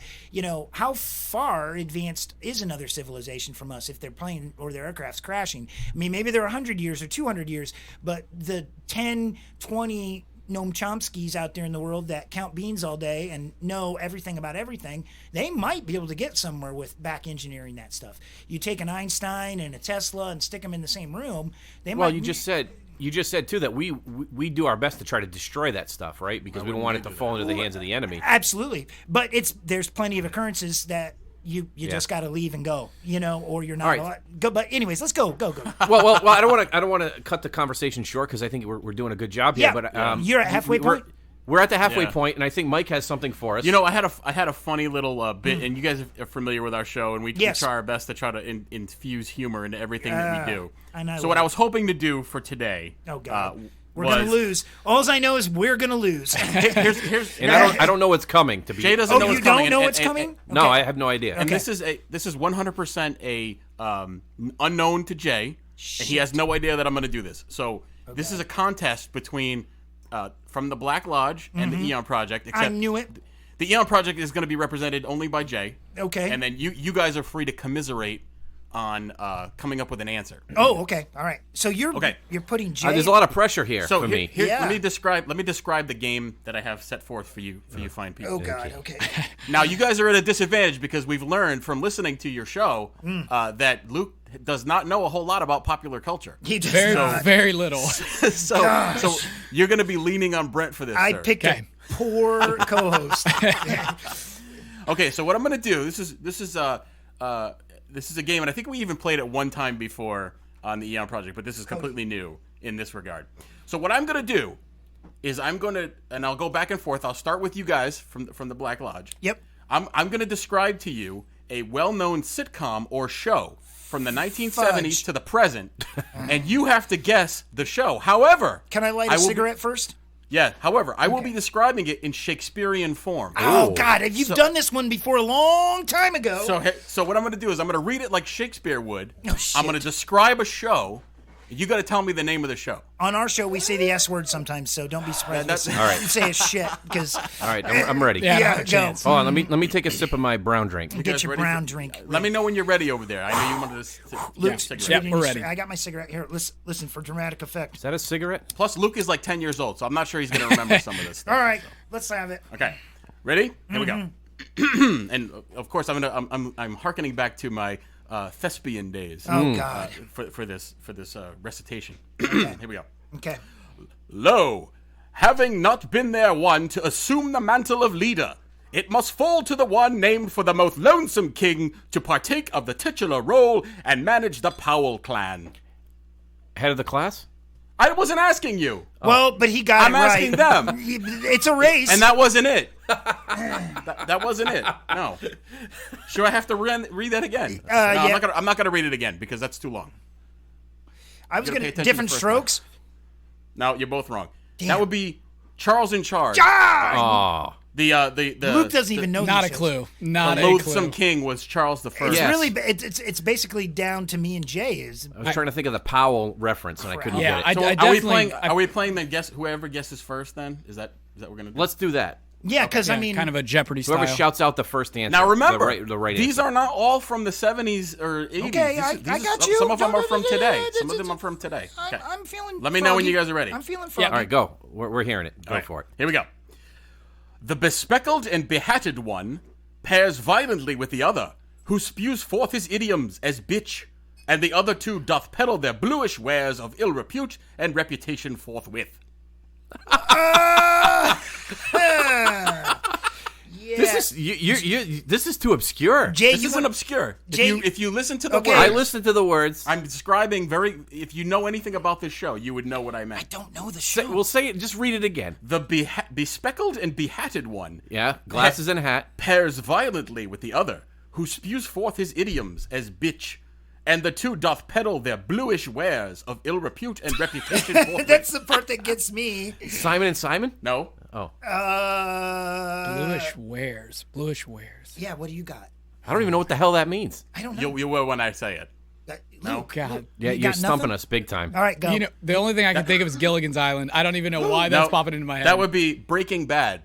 how far advanced is another civilization from us if their plane or their aircraft's crashing? I mean, maybe they're 100 years or 200 years, but the 10, 20 Noam Chomskys out there in the world that count beans all day and know everything about everything, they might be able to get somewhere with back engineering that stuff. You take an Einstein and a Tesla and stick them in the same room, they might...
Well, you just said too that we do our best to try to destroy that stuff, right? Because we don't want it to fall into the hands of the enemy.
Absolutely, but there's plenty of occurrences that you just got to leave and go, or you're not.
All right.
Go, but anyways, let's go.
Well, I don't want to cut the conversation short because I think we're doing a good job here.
Yeah,
But
you're at halfway point.
We're at the halfway point, and I think Mike has something for us.
I had a funny little bit, and you guys are familiar with our show, and we try our best to try to infuse humor into everything that we do. So what I was hoping to do for today,
we're gonna lose. All I know is we're gonna lose.
And I don't know what's coming. To be
Jay doesn't know what's coming.
You don't know what's coming?
No, I have no idea.
And this is 100% a unknown to Jay. And he has no idea that I'm going to do this. So this is a contest between from the Black Lodge and the Eon Project. Except
I knew it.
The Eon Project is going to be represented only by Jay.
Okay.
And then you guys are free to commiserate on coming up with an answer.
Oh, okay. All right. So you're putting Jay.
There's a lot of pressure here
So
for me.
let me describe the game that I have set forth for you fine people.
Oh God. Okay.
Now you guys are at a disadvantage because we've learned from listening to your show that Luke does not know a whole lot about popular culture.
He does
very little.
So you're going to be leaning on Brent for this.
I
sir.
picked a poor co-host.
Okay, so what I'm going to do, this is a game, and I think we even played it one time before on the Eon Project, but this is completely new in this regard. So what I'm going to do is and I'll go back and forth. I'll start with you guys from the Black Lodge.
Yep.
I'm going to describe to you a well-known sitcom or show from the 1970s
Fudge.
to the present, and you have to guess the show. However,
Can I light a cigarette first?
Yeah. However, I will be describing it in Shakespearean form.
Oh, God. You've done this one before a long time ago.
So what I'm going to do is I'm going to read it like Shakespeare would.
Oh, shit.
I'm going to describe a show. You got to tell me the name of the show.
On our show, we say the S word sometimes, so don't be surprised.
that's-
All
right.
Say a shit, because...
All right, I'm ready.
Yeah,
Yeah,
not a
go.
chance.
Hold on, let me take a sip of my brown drink.
Get
guys
your
ready
brown
for-
drink.
Let me know when you're ready over there. I know you wanted to.
Luke's
cigarette.
Yep,
shooting
we're
his-
ready.
I got my cigarette here. Listen for dramatic effect.
Is that a cigarette?
Plus, Luke is like 10 years old, so I'm not sure he's going to remember some of this stuff.
All right, let's have it.
Okay, ready? Here we go. And of course, I'm hearkening back to my thespian days.
Oh, God.
For this recitation. Here we go.
Okay.
Lo, having not been there one to assume the mantle of leader, it must fall to the one named for the most lonesome king to partake of the titular role and manage the Powell clan.
Head of the class?
I wasn't asking you,
Well, but he got
I'm
it right.
asking them.
It's a race.
and that wasn't it. that wasn't it. No. Should I have to read that again? No,
yeah.
I'm not gonna read it again because that's too long.
I was
gotta
going
pay
to...
attention
Different
the first
strokes?
No, you're both wrong.
Damn.
That would be Charles in Charge.
Oh.
The
Luke doesn't even know
Not a
these shows.
clue. Not
the
a
loathsome
clue.
king was Charles the First.
It's
Yes.
really... It's basically down to me and Jay. Is
I was trying to think of the Powell reference, and I couldn't
Yeah,
get it.
So
I
are we
definitely-
playing?
I-
Are we playing the guess? Whoever guesses first, then is that what we're gonna do?
Let's do that.
Yeah, because,
Yeah,
I mean...
kind of a Jeopardy style.
Whoever shouts out the first answer.
Now remember,
the right
these
answer.
are not all from the 70s or 80s.
Okay, I got you.
Some of them
No,
are
no,
from
no,
today.
no,
Some of them are from today. Okay.
I'm feeling
Let me know when
froggy.
you guys are ready.
I'm feeling
Yeah.
froggy.
All right, go. We're hearing it. Go for it.
Here we go. The bespeckled and behatted one pairs violently with the other, who spews forth his idioms as bitch, and the other two doth peddle their bluish wares of ill repute and reputation forthwith.
Yeah.
This is you. This is too obscure.
Jay,
This
you
isn't
want...
obscure.
Jay-
If you listen to the
Okay.
words,
I listened to the words.
I'm describing if you know anything about this show, you would know what I meant.
I don't know the show.
We'll say it. Just read it again.
The bespeckled and behatted one
Yeah, glasses and a hat.
pairs violently with the other, who spews forth his idioms as bitch, and the two doth peddle their bluish wares of ill repute and reputation forthwith.
That's the part that gets me.
Simon and Simon.
No.
Oh,
Bluish wares. Bluish wares.
Yeah, what do you got?
I don't even know what the hell that means.
I don't know.
You will when I say it.
Luke,
God.
Luke,
Yeah,
you
you're
got
stumping
nothing?
us big time.
All right, go.
You know, the only thing I can think of is Gilligan's Island. I don't even know why that's popping into my head.
That would be Breaking Bad.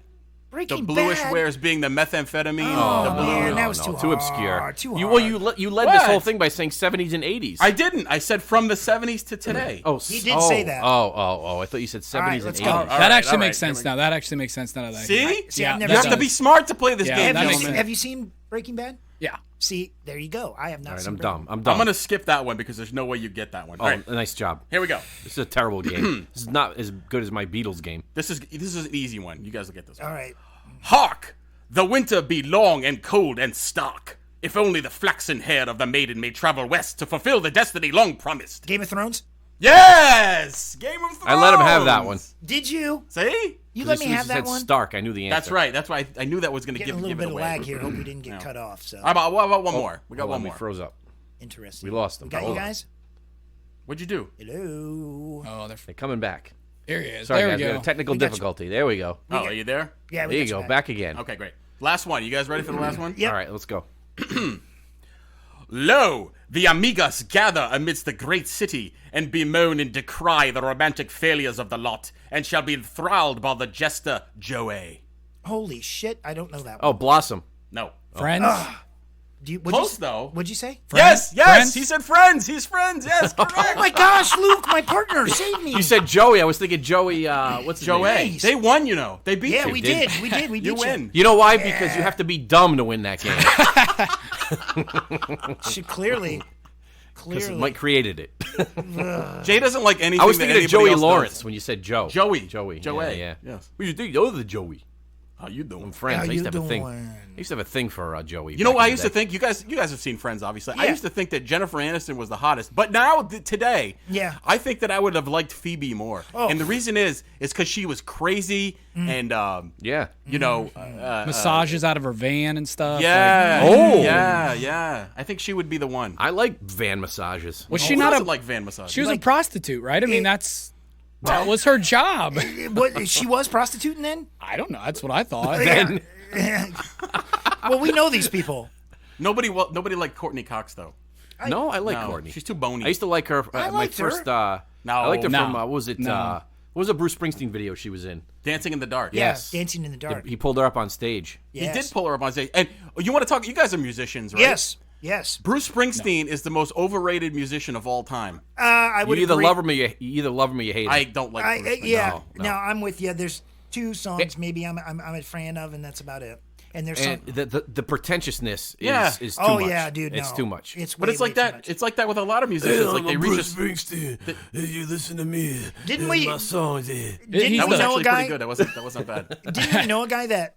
The
Breaking
bluish
Bad.
wares being the methamphetamine.
Oh,
the blue.
man, that was too
too
hard.
obscure.
Too
You
hard.
you led this
What?
whole thing by saying 70s and 80s.
I didn't. I said from the 70s to today.
Oh,
He did say that.
Oh! I thought you said 70s
right,
and
let's
80s.
go.
All
that
right,
actually
all
makes
right,
sense now. That actually makes sense now. That I
See?
See,
Yeah,
I've
You
never
have
seen
to
it.
be smart to play this
Yeah,
game,
that makes
gentlemen.
sense.
Have you seen Breaking Bad?
Yeah.
See, there you go. I have not
All right,
seen
I'm
Breaking
dumb. I'm
I'm
dumb.
going to skip that one because there's no way you get that one.
Oh,
All right,
nice job.
here we go.
This is a terrible game. This is not as good as my Beatles game.
This is an easy one. You guys will get this one.
All right.
Hark! The winter be long and cold and stark. If only the flaxen hair of the maiden may travel west to fulfill the destiny long promised.
Game of Thrones?
Yes! Game of Thrones!
I let him have that one.
Did you?
See?
You let me
As
have
soon as you
that
said
one?
Stark. I knew the answer.
That's right. That's why I knew that was going to
Getting
give
a little
it
bit of
away.
lag here. Hope we didn't get cut off. So
How about one more? We got
Hold on,
one
we
more.
froze up.
interesting.
We lost them.
We got you
Hold on.
guys?
What'd you do?
Hello.
Oh,
They're coming back.
there he is.
Sorry,
there
guys.
we
We
go.
had a technical
We got you.
difficulty. There we go.
Oh, are you there?
Yeah, we
There you
got
go.
back.
Back again.
Okay, great. Last one. You guys ready for the last one?
Yep.
All right, let's go.
Lo, the amigas gather amidst the great city, and bemoan and decry the romantic failures of the lot, and shall be enthralled by the jester Joey.
Holy shit, I don't know that one.
Oh, Blossom.
No.
Friends?
Do you,
Close, though.
What'd you say?
Yes, yes,
Friends?
he said friends. He's friends. Yes, correct.
Oh my gosh, Luke, my partner, save me.
You said Joey. I was thinking Joey. What's his name?
Joey.
Nice.
They won, you know. They beat
Yeah,
you.
we
did.
did. We did. We
You
beat
win.
You know why? Because you have to be dumb to win that game.
She clearly.
Because Mike created it.
Jay doesn't like anything.
I was
that
thinking of
anybody
Joey
else
Lawrence
does.
when you said Joe.
Joey.
Joey.
Joey.
Yeah.
Yes.
What do you think? Oh, the Joey.
How you doing?
Friends.
How
I used
you
to have a thing.
doing?
I used to have a thing for Joey.
You know
back
what I
in
used
the
to
day.
think? You guys have seen Friends, obviously. I
Yeah.
used to think that Jennifer Aniston was the hottest, but now today,
Yeah.
I think that I would have liked Phoebe more.
Oh.
And the reason is because she was crazy and
Yeah.
you know,
Massages out of her van and stuff.
yeah,
Oh.
yeah. I think she would be the one.
I like van massages.
Was
Who
she not
doesn't
a?
like van massage?
She was a prostitute, right? I mean, that was her job.
What, she was prostituting then?
I don't know. That's what I thought.
Then
Well, we know these people.
Nobody liked Courtney Cox though.
no, I like
No,
Courtney.
she's too bony.
I used to like her.
I
My
liked her.
first.
No.
I liked her
No.
from what was it?
No.
What was a Bruce Springsteen video she was in?
Dancing in the Dark.
Yes.
Yeah, Dancing in the Dark.
He pulled her up on stage.
Yes.
He did pull her up on stage. And you want to talk? You guys are musicians, right?
Yes.
Bruce Springsteen is the most overrated musician of all time.
I
You
would
either
agree.
love him or you hate him.
I don't like Bruce Springsteen.
Yeah.
No.
No, I'm with you. There's 2 songs maybe I'm a fan of, and that's about it. And there's some.
and the pretentiousness
Yeah.
is too
Oh
much.
yeah, dude.
It's
no.
too much.
It's
But
way,
it's like
way too
that.
much.
It's like that with a lot of musicians. Like they reach a.
Springsteen. You listen to me.
Didn't we?
My songs. Yeah.
Didn't
He's
That
we
was
know
actually
a guy?
pretty good. That wasn't bad.
Didn't we know a guy that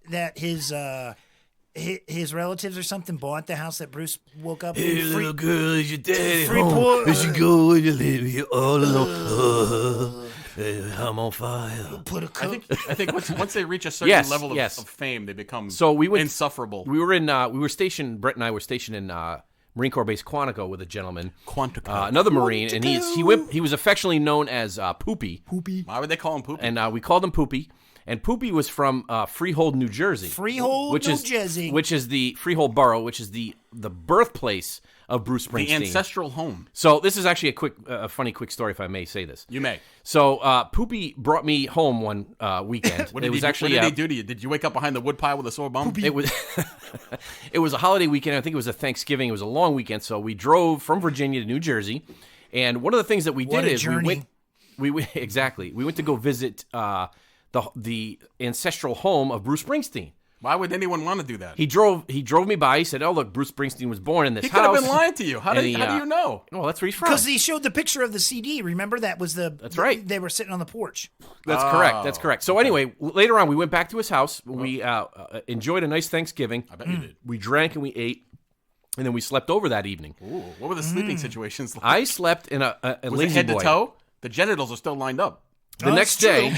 his relatives or something bought the house that Bruce woke up
Hey,
in?
little girl, is your daddy
free
home?
poor-
Is you go when you leave me all alone? I'm on fire.
Put a cook.
I think once they reach a certain
Yes,
level of,
yes.
of fame, they become
So we went
insufferable.
We were in. We were stationed. Brett and I were stationed in Marine Corps Base Quantico with a gentleman,
Quantico.
another Marine, and he was affectionately known as Poopy.
Why would they call him Poopy?
And we called him Poopy. And Poopy was from Freehold, New Jersey.
Freehold, New Jersey.
Which is the Freehold Borough, which is the birthplace of Bruce Springsteen.
the ancestral home.
So this is actually a funny quick story, if I may say this.
You may.
So Poopy brought me home one weekend.
What did he do to you? Did you wake up behind the woodpile with a sore bum?
It was it was a holiday weekend. I think it was a Thanksgiving. It was a long weekend, so we drove from Virginia to New Jersey. And one of the things that we
What
did
a
is
journey.
we went exactly. We went to go visit the ancestral home of Bruce Springsteen.
Why would anyone want to do that?
He drove me by. He said, "Oh, look, Bruce Springsteen was born in this
He could
house."
have been lying to you. How
And
do you know?
Well, that's where he's from.
Because he showed the picture of the CD. Remember that was the.
That's right.
They were sitting on the porch.
That's correct. That's correct. So anyway, later on, we went back to his house. We enjoyed a nice Thanksgiving.
I bet you did.
We drank and we ate, and then we slept over that evening.
Ooh, what were the sleeping situations like?
I slept in a
was it
lazy
head
boy.
to toe? The genitals are still lined up.
The
Oh,
next
it's
day,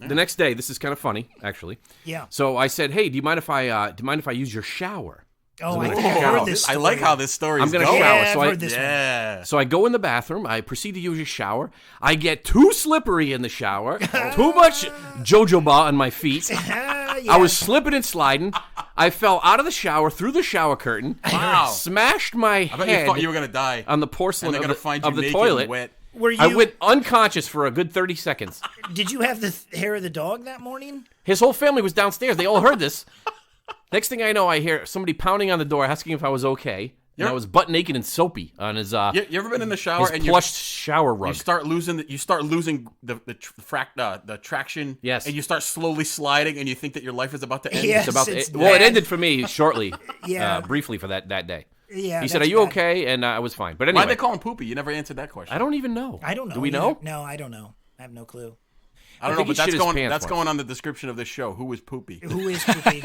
the next day, this is kind of funny, actually.
Yeah.
So I said, "Hey, do you mind if I use your shower?"
Oh, I
gonna
think I've
shower.
heard this.
I like
story.
how this story
I'm
is
gonna
going.
shower.
Yeah,
So
I've
I-
heard this one.
Yeah.
So I go in the bathroom. I proceed to use a shower. I get too slippery in the shower. Too much jojoba on my feet.
Yeah.
I was slipping and sliding. I fell out of the shower through the shower curtain.
Wow.
Smashed my
I bet you
head
thought you were going to die.
on the porcelain
and they're
of
going
the,
to find you
of the
naked
toilet.
and wet.
Were you?
I went unconscious for a good 30 seconds.
Did you have the hair of the dog that morning?
His whole family was downstairs. They all heard this. Next thing I know, I hear somebody pounding on the door asking if I was okay. And I was butt naked and soapy on his
You ever been in the shower
his
and
plush shower rug.
you start losing the traction?
Yes.
And you start slowly sliding, and you think that your life is about to end.
Yes.
It's about
It's
it
bad.
ended for me shortly,
Yeah.
briefly for that day.
Yeah.
He said, "Are
that's
you
bad.
okay?" And I was fine. But
Why'd
anyway,
they call him Poopy? You never answered that question.
I don't even know.
I don't know.
Do we
either.
know?
No, I don't know. I have no clue.
I don't know,
think he
but that's
shit his
going.
pants
That's
once.
going on the description of this show. Who is Poopy?
Who is Poopy?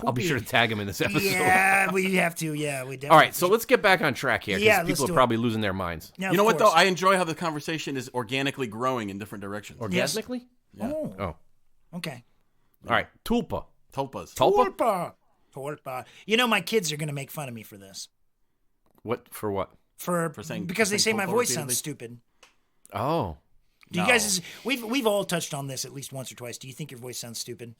I'll be sure to tag him in this episode.
Yeah, we have to. Yeah, we definitely.
All right, so let's get back on track here because
Yeah, let's
people
do
are
it.
probably losing their minds.
Yeah,
You know
of
what though?
course.
I enjoy how the conversation is organically growing in different directions.
Orgasmically?
Oh,
Oh,
okay.
all right. Tulpa.
Tulpas.
Tulpa?
Torpa. You know, my kids are going to make fun of me for this.
What for? What?
Because they say my
tulpa
voice
repeatedly?
sounds stupid.
Oh,
Do you
No.
guys? We've all touched on this at least once or twice. Do you think your voice sounds stupid?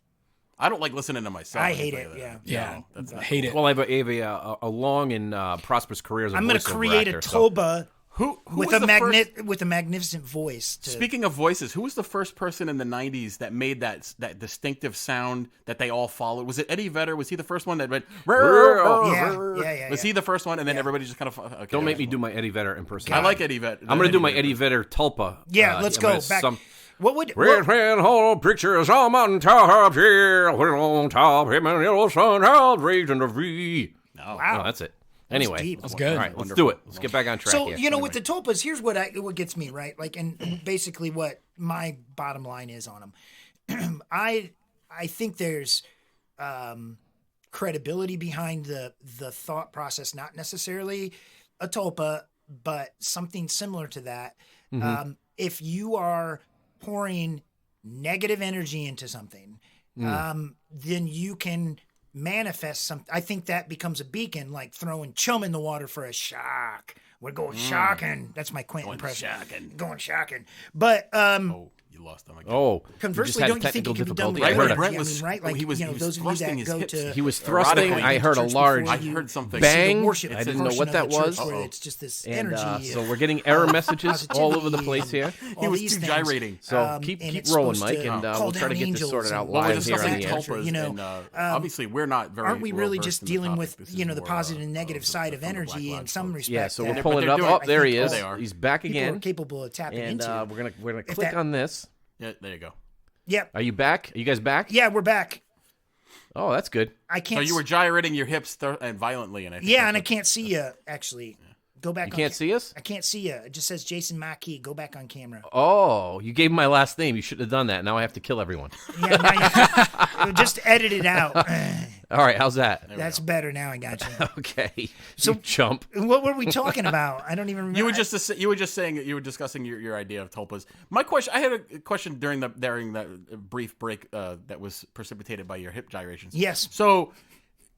I don't like listening to myself.
I
can
hate
tell you
it,
that.
yeah.
No, that's not
Hate it.
well, I have a long and prosperous career as a
I'm going to
voiceover
create
actor,
a
so-
toba
Who
with
was
a
the first-
with a magnificent voice. To,
Speaking of voices, who was the first person in the '90s that made that distinctive sound that they all followed? Was it Eddie Vedder? Was he the first one that went?
yeah.
Was he the first one? And then everybody just kind of. Okay,
Don't make me do my Eddie Vedder impersonation.
I like Eddie Vedder.
I'm going to do my Eddie Vedder Tulpa.
Yeah, let's
I'm
go
gonna
back. What would?
Red hand hold pictures on mountain top here, on top him and yellow sun out raising the V.
Wow.
No, that's it. Anyway,
deep.
That's good.
All right, let's do it. Let's get back on track.
So
here.
you know, with the tulpas, here's what gets me right. Like, and basically what my bottom line is on them. I think there's credibility behind the thought process, not necessarily a tulpa, but something similar to that. If you are pouring negative energy into something, then you can manifest something. I think that becomes a beacon, like throwing chum in the water for a shock. We're going shocking. That's my Quentin impression. Going shocking. But
you lost them again.
Oh,
conversely, don't you think it could be done with
I heard
energy?
Brent was,
right? Like,
he was
those of you
thrusting
that
his
go
hips.
to
he was thrusting.
Erotically.
I heard a large
I heard something.
bang.
worship
I didn't know what that was.
where it's just this
And
energy.
so we're getting error messages all over the place here.
He was too gyrating.
So keep rolling, Mike, and we'll try to get this sorted out
Well, we're
live here on
discussing
the air.
tulpas,
You know,
and obviously we're not very.
aren't we really
well-versed
just
in the
dealing
topic.
with
This is
the
more,
positive and negative side of
from the
energy
Black
in some
Lodge
respects?
Yeah, so we're
that
pulling it
they're
up.
doing
Oh,
it.
there he
I
is.
think
they are.
He's back
people are
again.
capable of tapping
And
into.
we're gonna click
that-
on this.
Yeah, there you go.
Yep.
Are you back? Are you guys back?
Yeah, we're back.
Oh, that's good.
I can't.
So you were gyrating your hips and violently, and I think
Yeah,
that's
and I
what-
can't see you actually. Go back.
You can't see us?
I can't see you. It just says Jason Mackey. Go back on camera.
Oh, you gave him my last name. You shouldn't have done that. Now I have to kill everyone.
Yeah, now you just edit it out.
All right, how's that?
That's better. Now I got you.
Okay. So chump.
What were we talking about? I don't even remember.
You were just saying you were discussing your idea of tulpas. My question, I had a question during that brief break that was precipitated by your hip gyrations.
Yes.
So,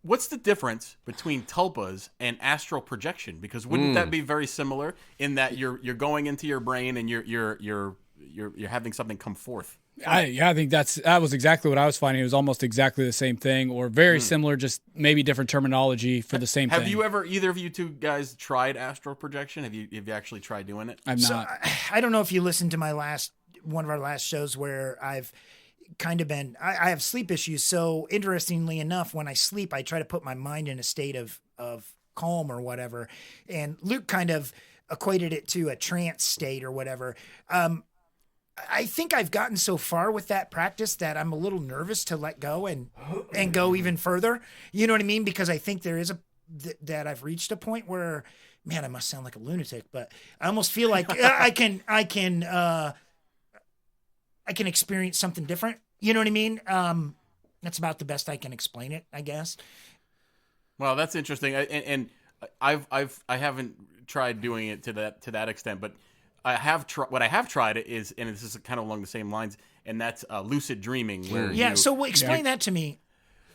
what's the difference between tulpas and astral projection? Because wouldn't that be very similar in that you're going into your brain and you're having something come forth?
I think that was exactly what I was finding. It was almost exactly the same thing, or very similar, just maybe different terminology for the same thing.
Have you ever, either of you two guys, tried astral projection? Have you actually tried doing it?
I'm
So
not.
I don't know if you listened to one of our last shows where I've kind of been. I have sleep issues. So interestingly enough, when I sleep, I try to put my mind in a state of calm or whatever. And Luke kind of equated it to a trance state or whatever. I think I've gotten so far with that practice that I'm a little nervous to let go and go even further. You know what I mean? Because I think there is that I've reached a point where, man, I must sound like a lunatic, but I almost feel like I can experience something different. You know what I mean? That's about the best I can explain it, I guess.
Well, that's interesting, and I haven't tried doing it to that extent, but I have what I have tried is, and this is kind of along the same lines, and that's lucid dreaming. Where
So explain that to me.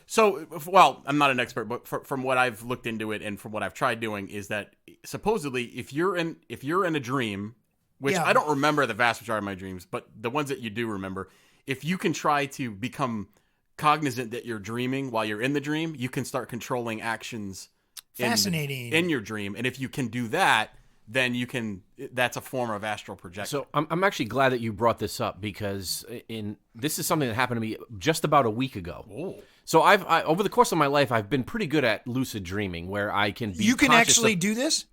So, well, I'm not an expert, but from what I've looked into it and from what I've tried doing is that supposedly if you're in a dream, which I don't remember the vast majority of my dreams, but the ones that you do remember, if you can try to become cognizant that you're dreaming while you're in the dream, you can start controlling actions
Fascinating.
in your dream. And if you can do that, then that's a form of astral projection.
So I'm actually glad that you brought this up because this is something that happened to me just about a week ago.
Oh.
So I over the course of my life, I've been pretty good at lucid dreaming where I can be
You can
conscious
actually
of-
do this?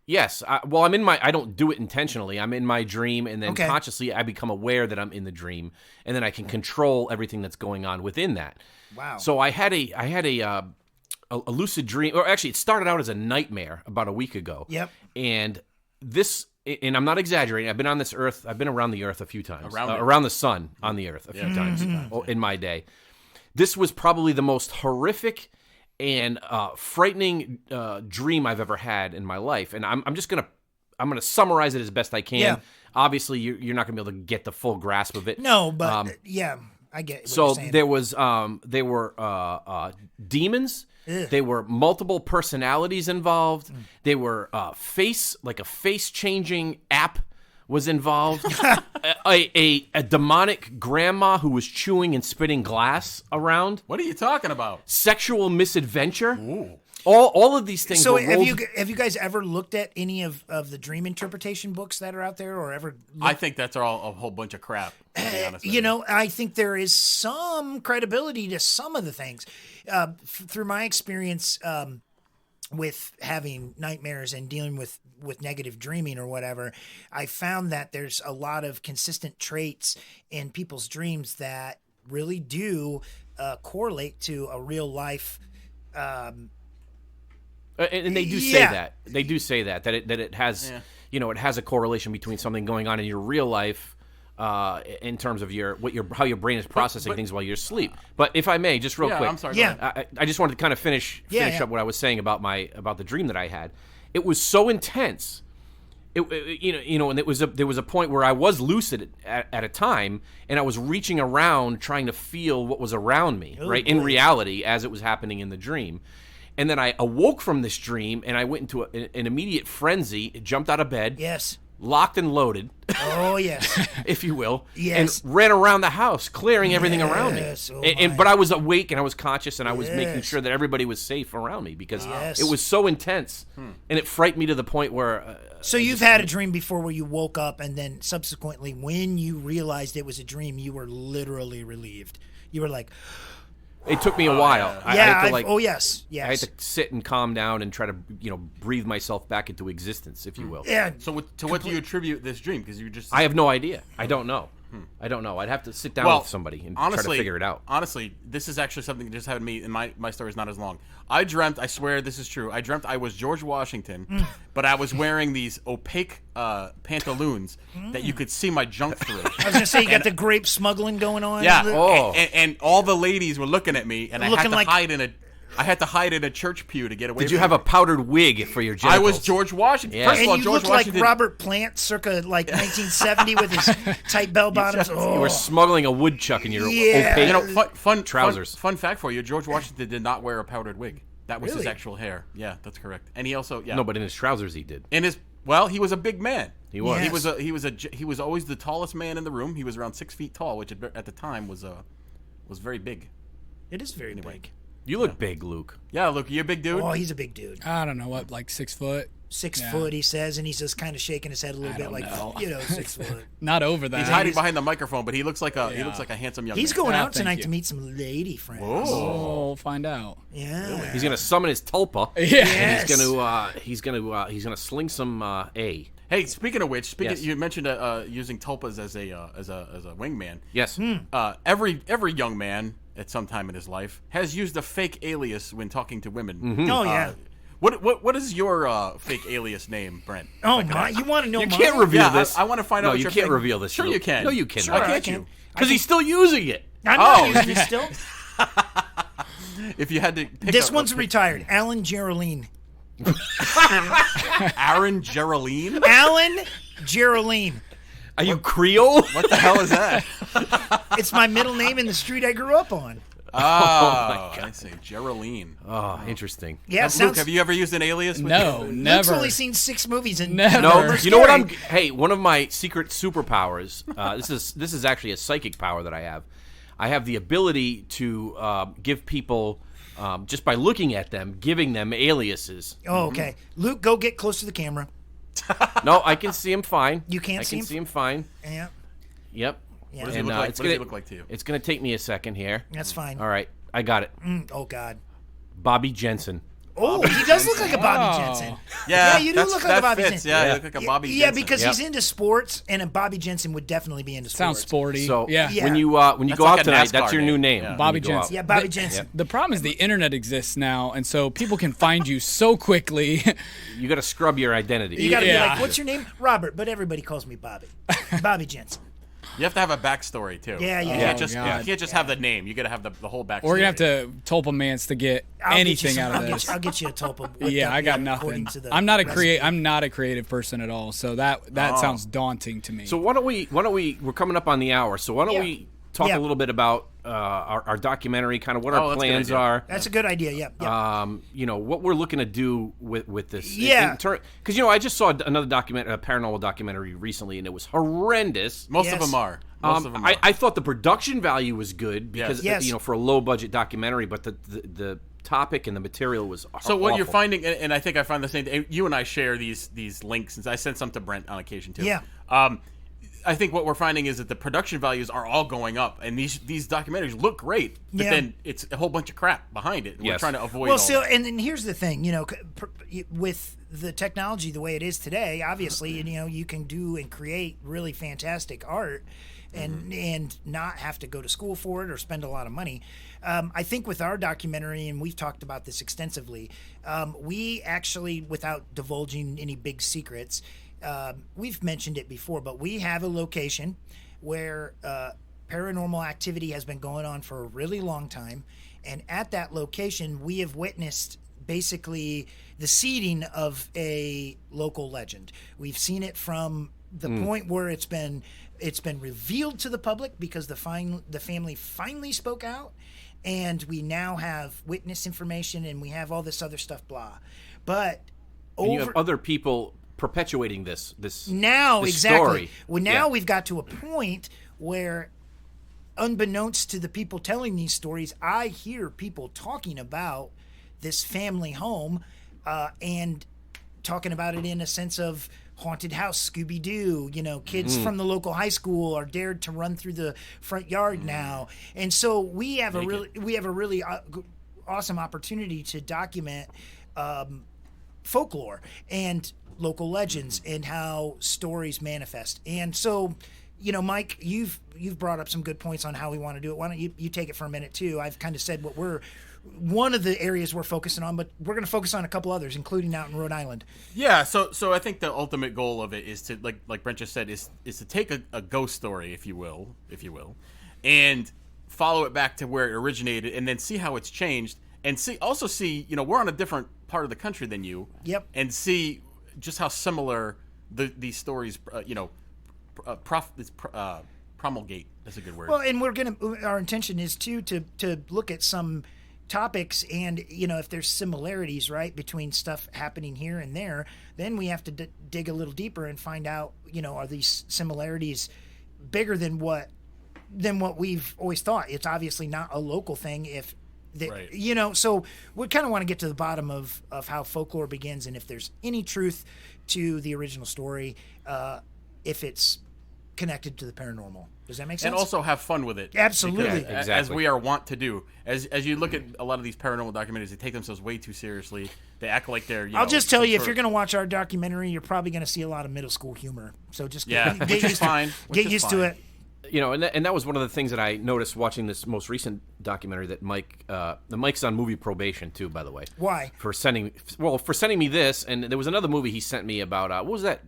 Yes. I'm in I don't do it intentionally. I'm in my dream, and then
Okay.
consciously I become aware that I'm in the dream, and then I can control everything that's going on within that.
Wow.
So I had a lucid dream, or actually it started out as a nightmare about a week ago.
Yep.
And I'm not exaggerating. I've been on this earth. I've been around the earth a few times.
Around it.
Around the sun on the earth a few times in my day. This was probably the most horrific and frightening dream I've ever had in my life. And I'm gonna summarize it as best I can.
Yeah.
Obviously, you're not gonna be able to get the full grasp of it.
No, but I get what
So
you're saying.
there were demons.
Ugh.
There were multiple personalities involved. They were a face changing app was involved. a demonic grandma who was chewing and spitting glass around.
What are you talking about?
Sexual misadventure. Ooh. All of these things.
So
were
have
rolled-
you guys ever looked at any of the dream interpretation books that are out there, or ever?
I think that's all a whole bunch of crap, to be honest with
You know, I think there is some credibility to some of the things. Through my experience with having nightmares and dealing with negative dreaming or whatever, I found that there's a lot of consistent traits in people's dreams that really do correlate to a real life.
And they do say
Yeah.
that. They do say that it has it has a correlation between something going on in your real life in terms of how your brain is processing things while you're asleep. But if I may, just real quick,
I'm sorry.
Yeah.
I just wanted to kind of finish up what I was saying about the dream that I had. It was so intense. And there was a point where I was lucid at a time, and I was reaching around trying to feel what was around me, right, in reality as it was happening in the dream. And then I awoke from this dream, and I went into an immediate frenzy, jumped out of bed,
Yes.
locked and loaded,
Oh, yes.
if you will,
Yes.
and ran around the house, clearing everything around me.
Yes. Oh,
But I was awake and I was conscious, and I was making
Yes.
sure that everybody was safe around me because
Yes.
it was so intense, and it frightened me to the point where.
So you've had a dream before where you woke up, and then subsequently, when you realized it was a dream, you were literally relieved. You were like,
It took me a while. I
yeah,
had to, like,
oh, yes.
I had to sit and calm down and try to, breathe myself back into existence, if you will.
Yeah.
So what do you attribute this dream? Because you just
I have no idea. I don't know. I don't know. I'd have to sit down with somebody and try to figure it out.
Honestly, this is actually something that just happened to me, and my story is not as long. I dreamt, I swear this is true, I dreamt I was George Washington, but I was wearing these opaque pantaloons that you could see my junk through.
I was going to say, you got the grape smuggling going on.
Yeah,
Oh.
and all the ladies were looking at me, and I
Looking like-
had to hide in a church pew to get away.
Did you
from
have a
them.
powdered wig for your genitals?
I was George Washington.
Yeah.
First of
And
all,
you
George
looked like
Washington.
Robert Plant, circa like 1970, with his tight bell bottoms.
You
Oh,
were smoggling a woodchuck in your
Yeah.
opaque.
You know, fun
trousers.
Fun fact for you: George Washington did not wear a powdered wig. That was his
Really?
actual hair. Yeah, that's correct. And he also
No, but in his trousers he did.
he was a big man.
He was.
Yes.
He was always the tallest man in the room. He was around 6 feet tall, which at the time was very big.
it is very big.
You look big, Luke.
Yeah, look, you a big dude.
Oh, he's a big dude.
I don't know what, like 6 foot.
6
Yeah.
foot, he says, and he's just kind of shaking his head a little
I
bit,
don't
like
know.
6 foot.
Not over that.
He's hiding behind the microphone, but he looks like a
Yeah.
handsome young
He's
man.
going
Ah,
out
thank
tonight
you.
to meet some lady friends.
Oh, we'll find out.
Yeah.
He's gonna summon his tulpa.
Yeah.
Yes.
He's gonna sling some A.
Hey, speaking of which,
Yes.
you mentioned using tulpas as a wingman.
Yes.
Every young man at some time in his life has used a fake alias when talking to women.
Oh, yeah.
What is your fake alias name, Brent?
Oh, my. You want to know
You
mine?
can't reveal
Yeah,
this.
I want to find out.
No,
what
you
your
can't
fake-
reveal this.
Sure,
Luke.
you can.
No, you cannot.
Sure,
Why
I
can't
can.
you?
Because he's still using it.
I'm not
Oh.
using it still.
If you had to pick
This one's retired. Alan Geraldine.
Aaron Geraldine.
Alan Geraldine.
Are you Creole?
What the hell is that?
It's my middle name in the street I grew up on.
Oh, I see. Geraldine.
Oh, interesting.
Yeah,
Luke,
sounds.
have you ever used an alias?
No,
Luke's
never.
only seen 6 movies and
Never.
No,
Never.
you know what I'm. Hey, one of my secret superpowers. This is actually a psychic power that I have. I have the ability to give people, just by looking at them, giving them aliases.
Oh, okay. Luke, go get close to the camera.
No, I can see him fine.
You can't
I
see
can
him?
see him fine.
Yeah,
Yep.
Yeah.
What does he
And,
look like?
it's
What does he
gonna-
look like to you?
It's gonna take me a second here.
that's fine.
All right, I got it.
Oh, God.
Bobby Jensen.
Oh, he does look like a Bobby
Oh.
Jensen.
Yeah,
you do
that's-
look like a
that
Bobby
fits.
Jensen.
Yeah,
Yeah.
you look like a Bobby
Yeah,
Jensen.
because
Yep.
he's into sports, and a Bobby Jensen would definitely be into sports.
Sounds sporty.
So
yeah.
Yeah.
when you
That's
go
like
out
a
tonight,
NASCAR
that's your
name.
new name.
Yeah.
when
Bobby
you go out.
Jensen.
Yeah, Bobby Jensen.
The problem is the internet exists now, and so people can find you so quickly.
You got to scrub your identity.
You got to be
Yeah.
like, what's your name? Robert, but everybody calls me Bobby. Bobby Jensen.
You have to have a backstory too.
Yeah, yeah.
You
Oh,
can't just
God.
you can't just have the name. You got to have the whole backstory.
We're gonna have to tulpa mans to get anything out of this.
I'll get you a tulpa. with
Yeah,
the-
I got
according
nothing.
to the
I'm not a
recipe.
I'm not a creative person at all. So that sounds daunting to me.
So why don't we we're coming up on the hour, so why don't
Yeah.
we talk
Yeah.
a little bit about our documentary, kind of what
Oh,
our
that's a good
plans
idea.
are.
That's a good idea. Yeah. yeah.
What we're looking to do with this.
Yeah.
Because I just saw another a paranormal documentary recently, and it was horrendous.
Most
Yes.
of them are. Most of them are.
I thought the production value was good because
Yes.
for a low budget documentary, but the topic and the material was
So what you're
awful.
finding, and I think I find the same thing. You and I share these links, and I send some to Brent on occasion too.
Yeah.
I think what we're finding is that the production values are all going up, and these documentaries look great, but
Yeah.
then it's a whole bunch of crap behind it. And We're
Yes.
trying to avoid.
Well,
all
so
that.
and here's the thing, with the technology the way it is today, obviously, you can do and create really fantastic art, and not have to go to school for it or spend a lot of money. I think with our documentary, and we've talked about this extensively, we actually, without divulging any big secrets, we've mentioned it before, but we have a location where paranormal activity has been going on for a really long time. And at that location, we have witnessed basically the seeding of a local legend. We've seen it from the point where it's been revealed to the public because the family finally spoke out, and we now have witness information and we have all this other stuff, blah. But
you have other people perpetuating this
now,
this
exactly.
story.
Well, now we've got to a point where, unbeknownst to the people telling these stories, I hear people talking about this family home and talking about it in a sense of haunted house, Scooby-Doo. Kids from the local high school are dared to run through the front yard now, and so we have a really awesome opportunity to document folklore and local legends and how stories manifest. And so, Mike, you've brought up some good points on how we want to do it. Why don't you take it for a minute too? I've kind of said what one of the areas we're focusing on, but we're going to focus on a couple others, including out in Rhode Island.
Yeah, so I think the ultimate goal of it is to, like Brent just said, is to take a ghost story, if you will, and follow it back to where it originated, and then see how it's changed, and see we're on a different part of the country than you.
Yep.
And see just how similar these stories, promulgate. That's a good word.
Well, and our intention is to look at some topics, and if there's similarities, right, between stuff happening here and there, then we have to dig a little deeper and find out, are these similarities bigger than what we've always thought? It's obviously not a local thing. Right. So we kind of want to get to the bottom of how folklore begins, and if there's any truth to the original story, if it's connected to the paranormal. Does that make sense?
And also have fun with it.
Absolutely.
Because, as we are wont to do. As you look at a lot of these paranormal documentaries, they take themselves way too seriously. They act like they're,
I'll just tell you, if you're going to watch our documentary, you're probably going to see a lot of middle school humor. So just get used to it.
And that was one of the things that I noticed watching this most recent documentary that Mike's on movie probation too, by the way.
Why?
For sending me this, and there was another movie he sent me about, what was that?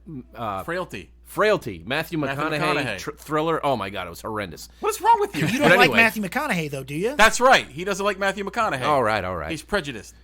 Frailty. Matthew McConaughey. Thriller. Oh my God, it was horrendous.
What's wrong with you?
You don't like Matthew McConaughey though, do you?
That's right. He doesn't like Matthew McConaughey.
All right.
He's prejudiced.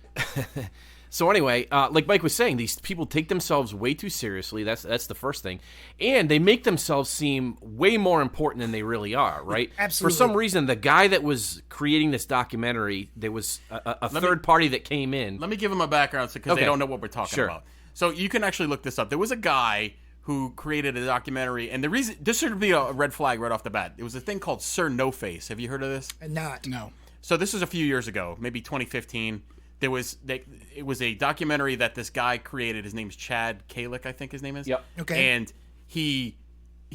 So anyway, like Mike was saying, these people take themselves way too seriously. That's the first thing. And they make themselves seem way more important than they really are, right?
Absolutely.
For some reason, the guy that was creating this documentary, there was a third party that came in.
Let me give them a background because they don't know what we're talking about. So you can actually look this up. There was a guy who created a documentary, and the reason this should be a red flag right off the bat. It was a thing called Sir No Face. Have you heard of this?
No.
So this was a few years ago, maybe 2015. It was a documentary that this guy created. His name's Chad Kalick, I think his name is.
Yep.
Okay.
And he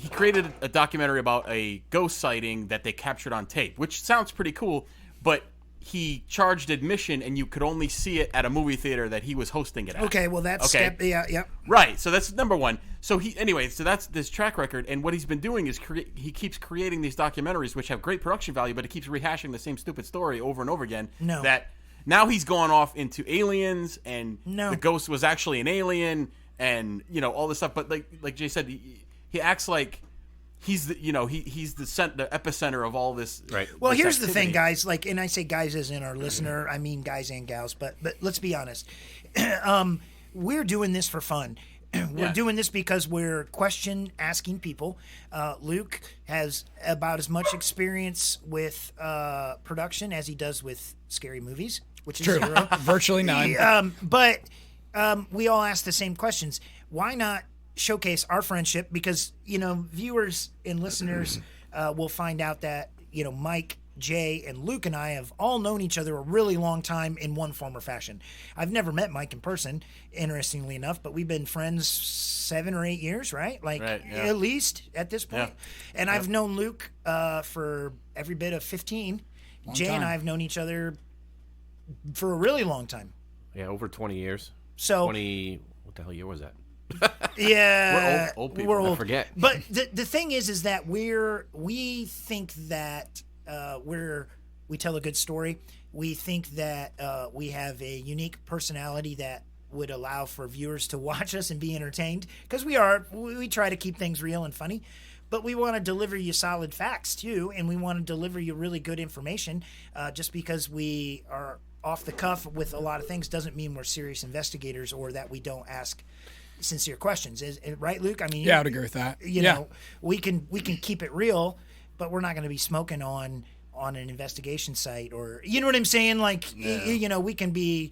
created a documentary about a ghost sighting that they captured on tape, which sounds pretty cool, but he charged admission, and you could only see it at a movie theater that he was hosting it at.
Okay, well that's step. Yeah.
Right. So that's number one. So so that's this track record, and what he's been doing is he keeps creating these documentaries which have great production value, but he keeps rehashing the same stupid story over and over again.
No.
That now he's gone off into aliens, and the ghost was actually an alien, and all this stuff. But like Jay said, he acts like he's the he's the epicenter of all this.
Right.
Well,
this
here's
activity.
the thing, guys. And I say guys as in our listener. I mean guys and gals. But let's be honest. We're doing this for fun. We're doing this because we're asking people. Luke has about as much experience with production as he does with scary movies, which is zero.
Virtually none.
But we all ask the same questions. Why not showcase our friendship? Because viewers and listeners will find out that Mike, Jay, and Luke and I have all known each other a really long time in one form or fashion. I've never met Mike in person, interestingly enough, but we've been friends 7 or 8 years, right? At least at this point.
Yeah.
And I've known Luke for every bit of 15. Jay and I have known each other for a really long time.
Yeah, over 20 years.
So
20. What the hell year was that?
Yeah,
we're old people.
We're old.
I forget.
But the thing is that we think that we tell a good story. We think that we have a unique personality that would allow for viewers to watch us and be entertained, because we try to keep things real and funny. but we want to deliver you solid facts too, and we want to deliver you really good information. Just because we are off the cuff with a lot of things doesn't mean we're serious investigators or that we don't ask sincere questions. Right, Luke? I mean,
Yeah, I would agree with that.
You know, we can keep it real, but we're not going to be smoking on an investigation site, or you know what I'm saying? Like, you know, we can be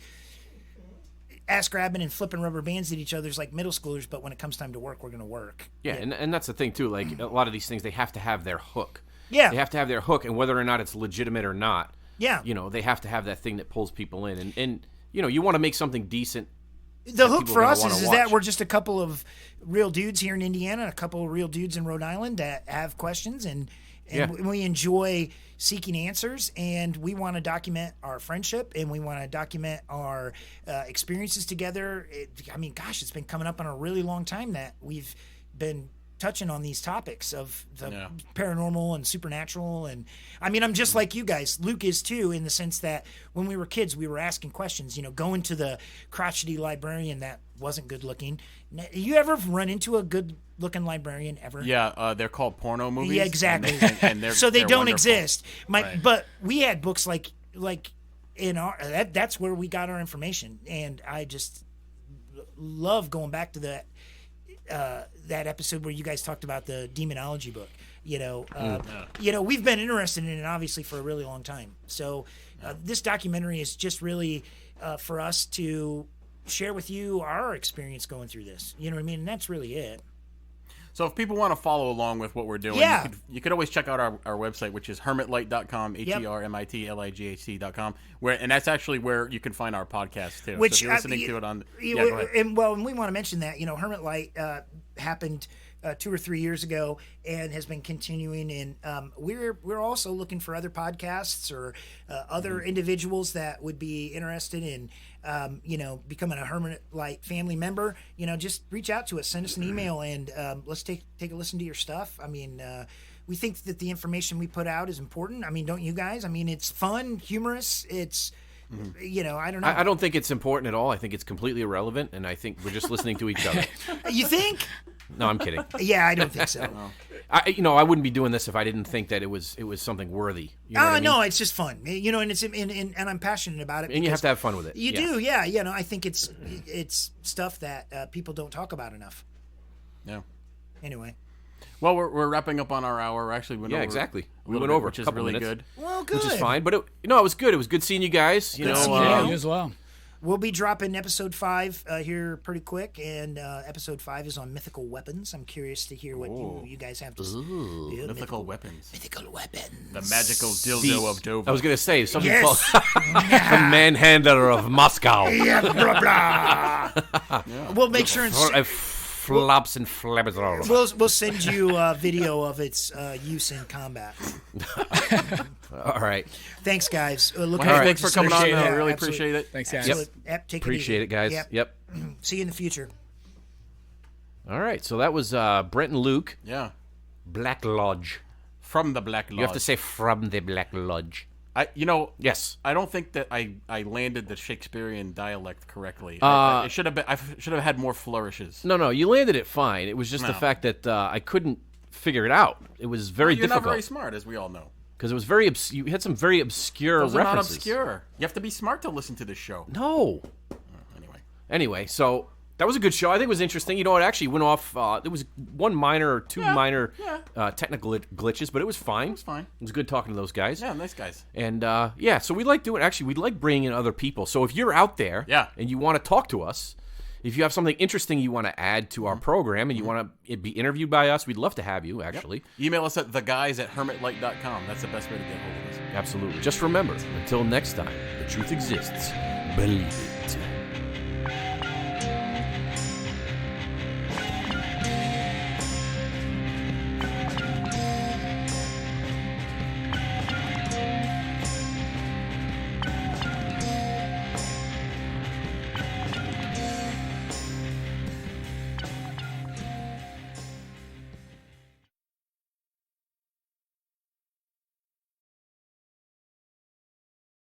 ass grabbing and flipping rubber bands at each other's like middle schoolers, but when it comes time to work, we're going to work.
Yeah, and that's the thing too. Like a lot of these things, they have to have their hook.
Yeah,
they have to have their hook, and whether or not it's legitimate or not.
Yeah,
you know, they have to have that thing that pulls people in, and you know, you want to make something decent.
The hook for us is that we're just a couple of real dudes here in Indiana, a couple of real dudes in Rhode Island that have questions, and we enjoy seeking answers, and we want to document our friendship, and we want to document our experiences together. I mean, gosh, it's been coming up on a really long time that we've been touching on these topics of the paranormal and supernatural. And I mean, I'm just like you guys. Luke is too, in the sense that when we were kids, we were asking questions, you know, going to the crotchety librarian that wasn't good looking. You ever run into a good looking librarian ever?
Yeah, they're called porno movies.
Yeah, exactly.
And
so they
they're
don't
wonderful.
exist.
Right.
But we had books like in our that's where we got our information, and I just love going back to that episode where you guys talked about the demonology book. You know, we've been interested in it obviously for a really long time. So this documentary is just really for us to share with you our experience going through this. You know what I mean? And that's really it.
So if people want to follow along with what we're doing, you could always check out our website, which is hermitlight.com, hermitlight.com, and that's actually where you can find our podcast too.
Which,
so if you're listening to it on,
go ahead. And we want to mention that, you know, Hermit Light happened 2 or 3 years ago and has been continuing, and we're also looking for other podcasts or other individuals that would be interested in you know, becoming a Hermit Light family member. You know, just reach out to us, send us an email, and let's take a listen to your stuff. I mean, we think that the information we put out is important. I mean, don't you guys? I mean, it's fun, humorous. It's you know, I don't know.
I don't think it's important at all. I think it's completely irrelevant, and I think we're just listening to each other.
You think?
No, I'm kidding.
Yeah, I don't think so.
I wouldn't be doing this if I didn't think that it was something worthy. You know what I mean?
No, it's just fun. You know, and it's and I'm passionate about it.
And you have to have fun with it.
You do, yeah. You know, I think it's stuff that people don't talk about enough.
Yeah.
Anyway.
Well, we're wrapping up on our hour. Actually, we
exactly.
We
went over,
which
a
is
couple
really
minutes.
good.
Well, good.
Which is fine, but it was good. It was good seeing you guys. You
You as well.
We'll be dropping episode 5 here pretty quick, and episode 5 is on mythical weapons. I'm curious to hear what you guys have to say.
Yeah, mythical weapons.
Mythical weapons.
The magical dildo of Dover.
I was going to say something
Yes.
called the manhandler of Moscow.
Yeah, blah, blah. We'll make sure and
Flops and flabbers all over.
we'll send you a video of its use in combat.
All right.
Thanks, guys.
Thanks for coming on.
Appreciate
I
it.
really
Absolutely.
appreciate it.
Thanks, guys.
Take
Appreciate it, guys. Yep.
See you in the future.
All right. So that was Brent and Luke.
Yeah.
Black Lodge.
From the Black Lodge.
You have to say from the Black Lodge. Yes.
I don't think that I landed the Shakespearean dialect correctly. I should have had more flourishes.
No, you landed it fine. It was just the fact that I couldn't figure it out. It was very
You're
difficult.
not very smart, as we all know.
Because it was very you had some very obscure
Those
references.
are not obscure. You have to be smart to listen to this show.
No. Anyway, so that was a good show. I think it was interesting. You know, it actually went off. There was one minor or two minor technical glitches, but it was fine. It was
fine.
It was good talking to those guys.
Yeah, nice guys.
And so we like doing. Actually, we like bringing in other people. So if you're out there, and you want to talk to us, if you have something interesting you want to add to our program and you want to be interviewed by us, we'd love to have you. Actually,
email us at theguys@hermitlight.com. That's the best way to get hold of us.
Absolutely. Just remember, until next time, the truth exists. Believe it.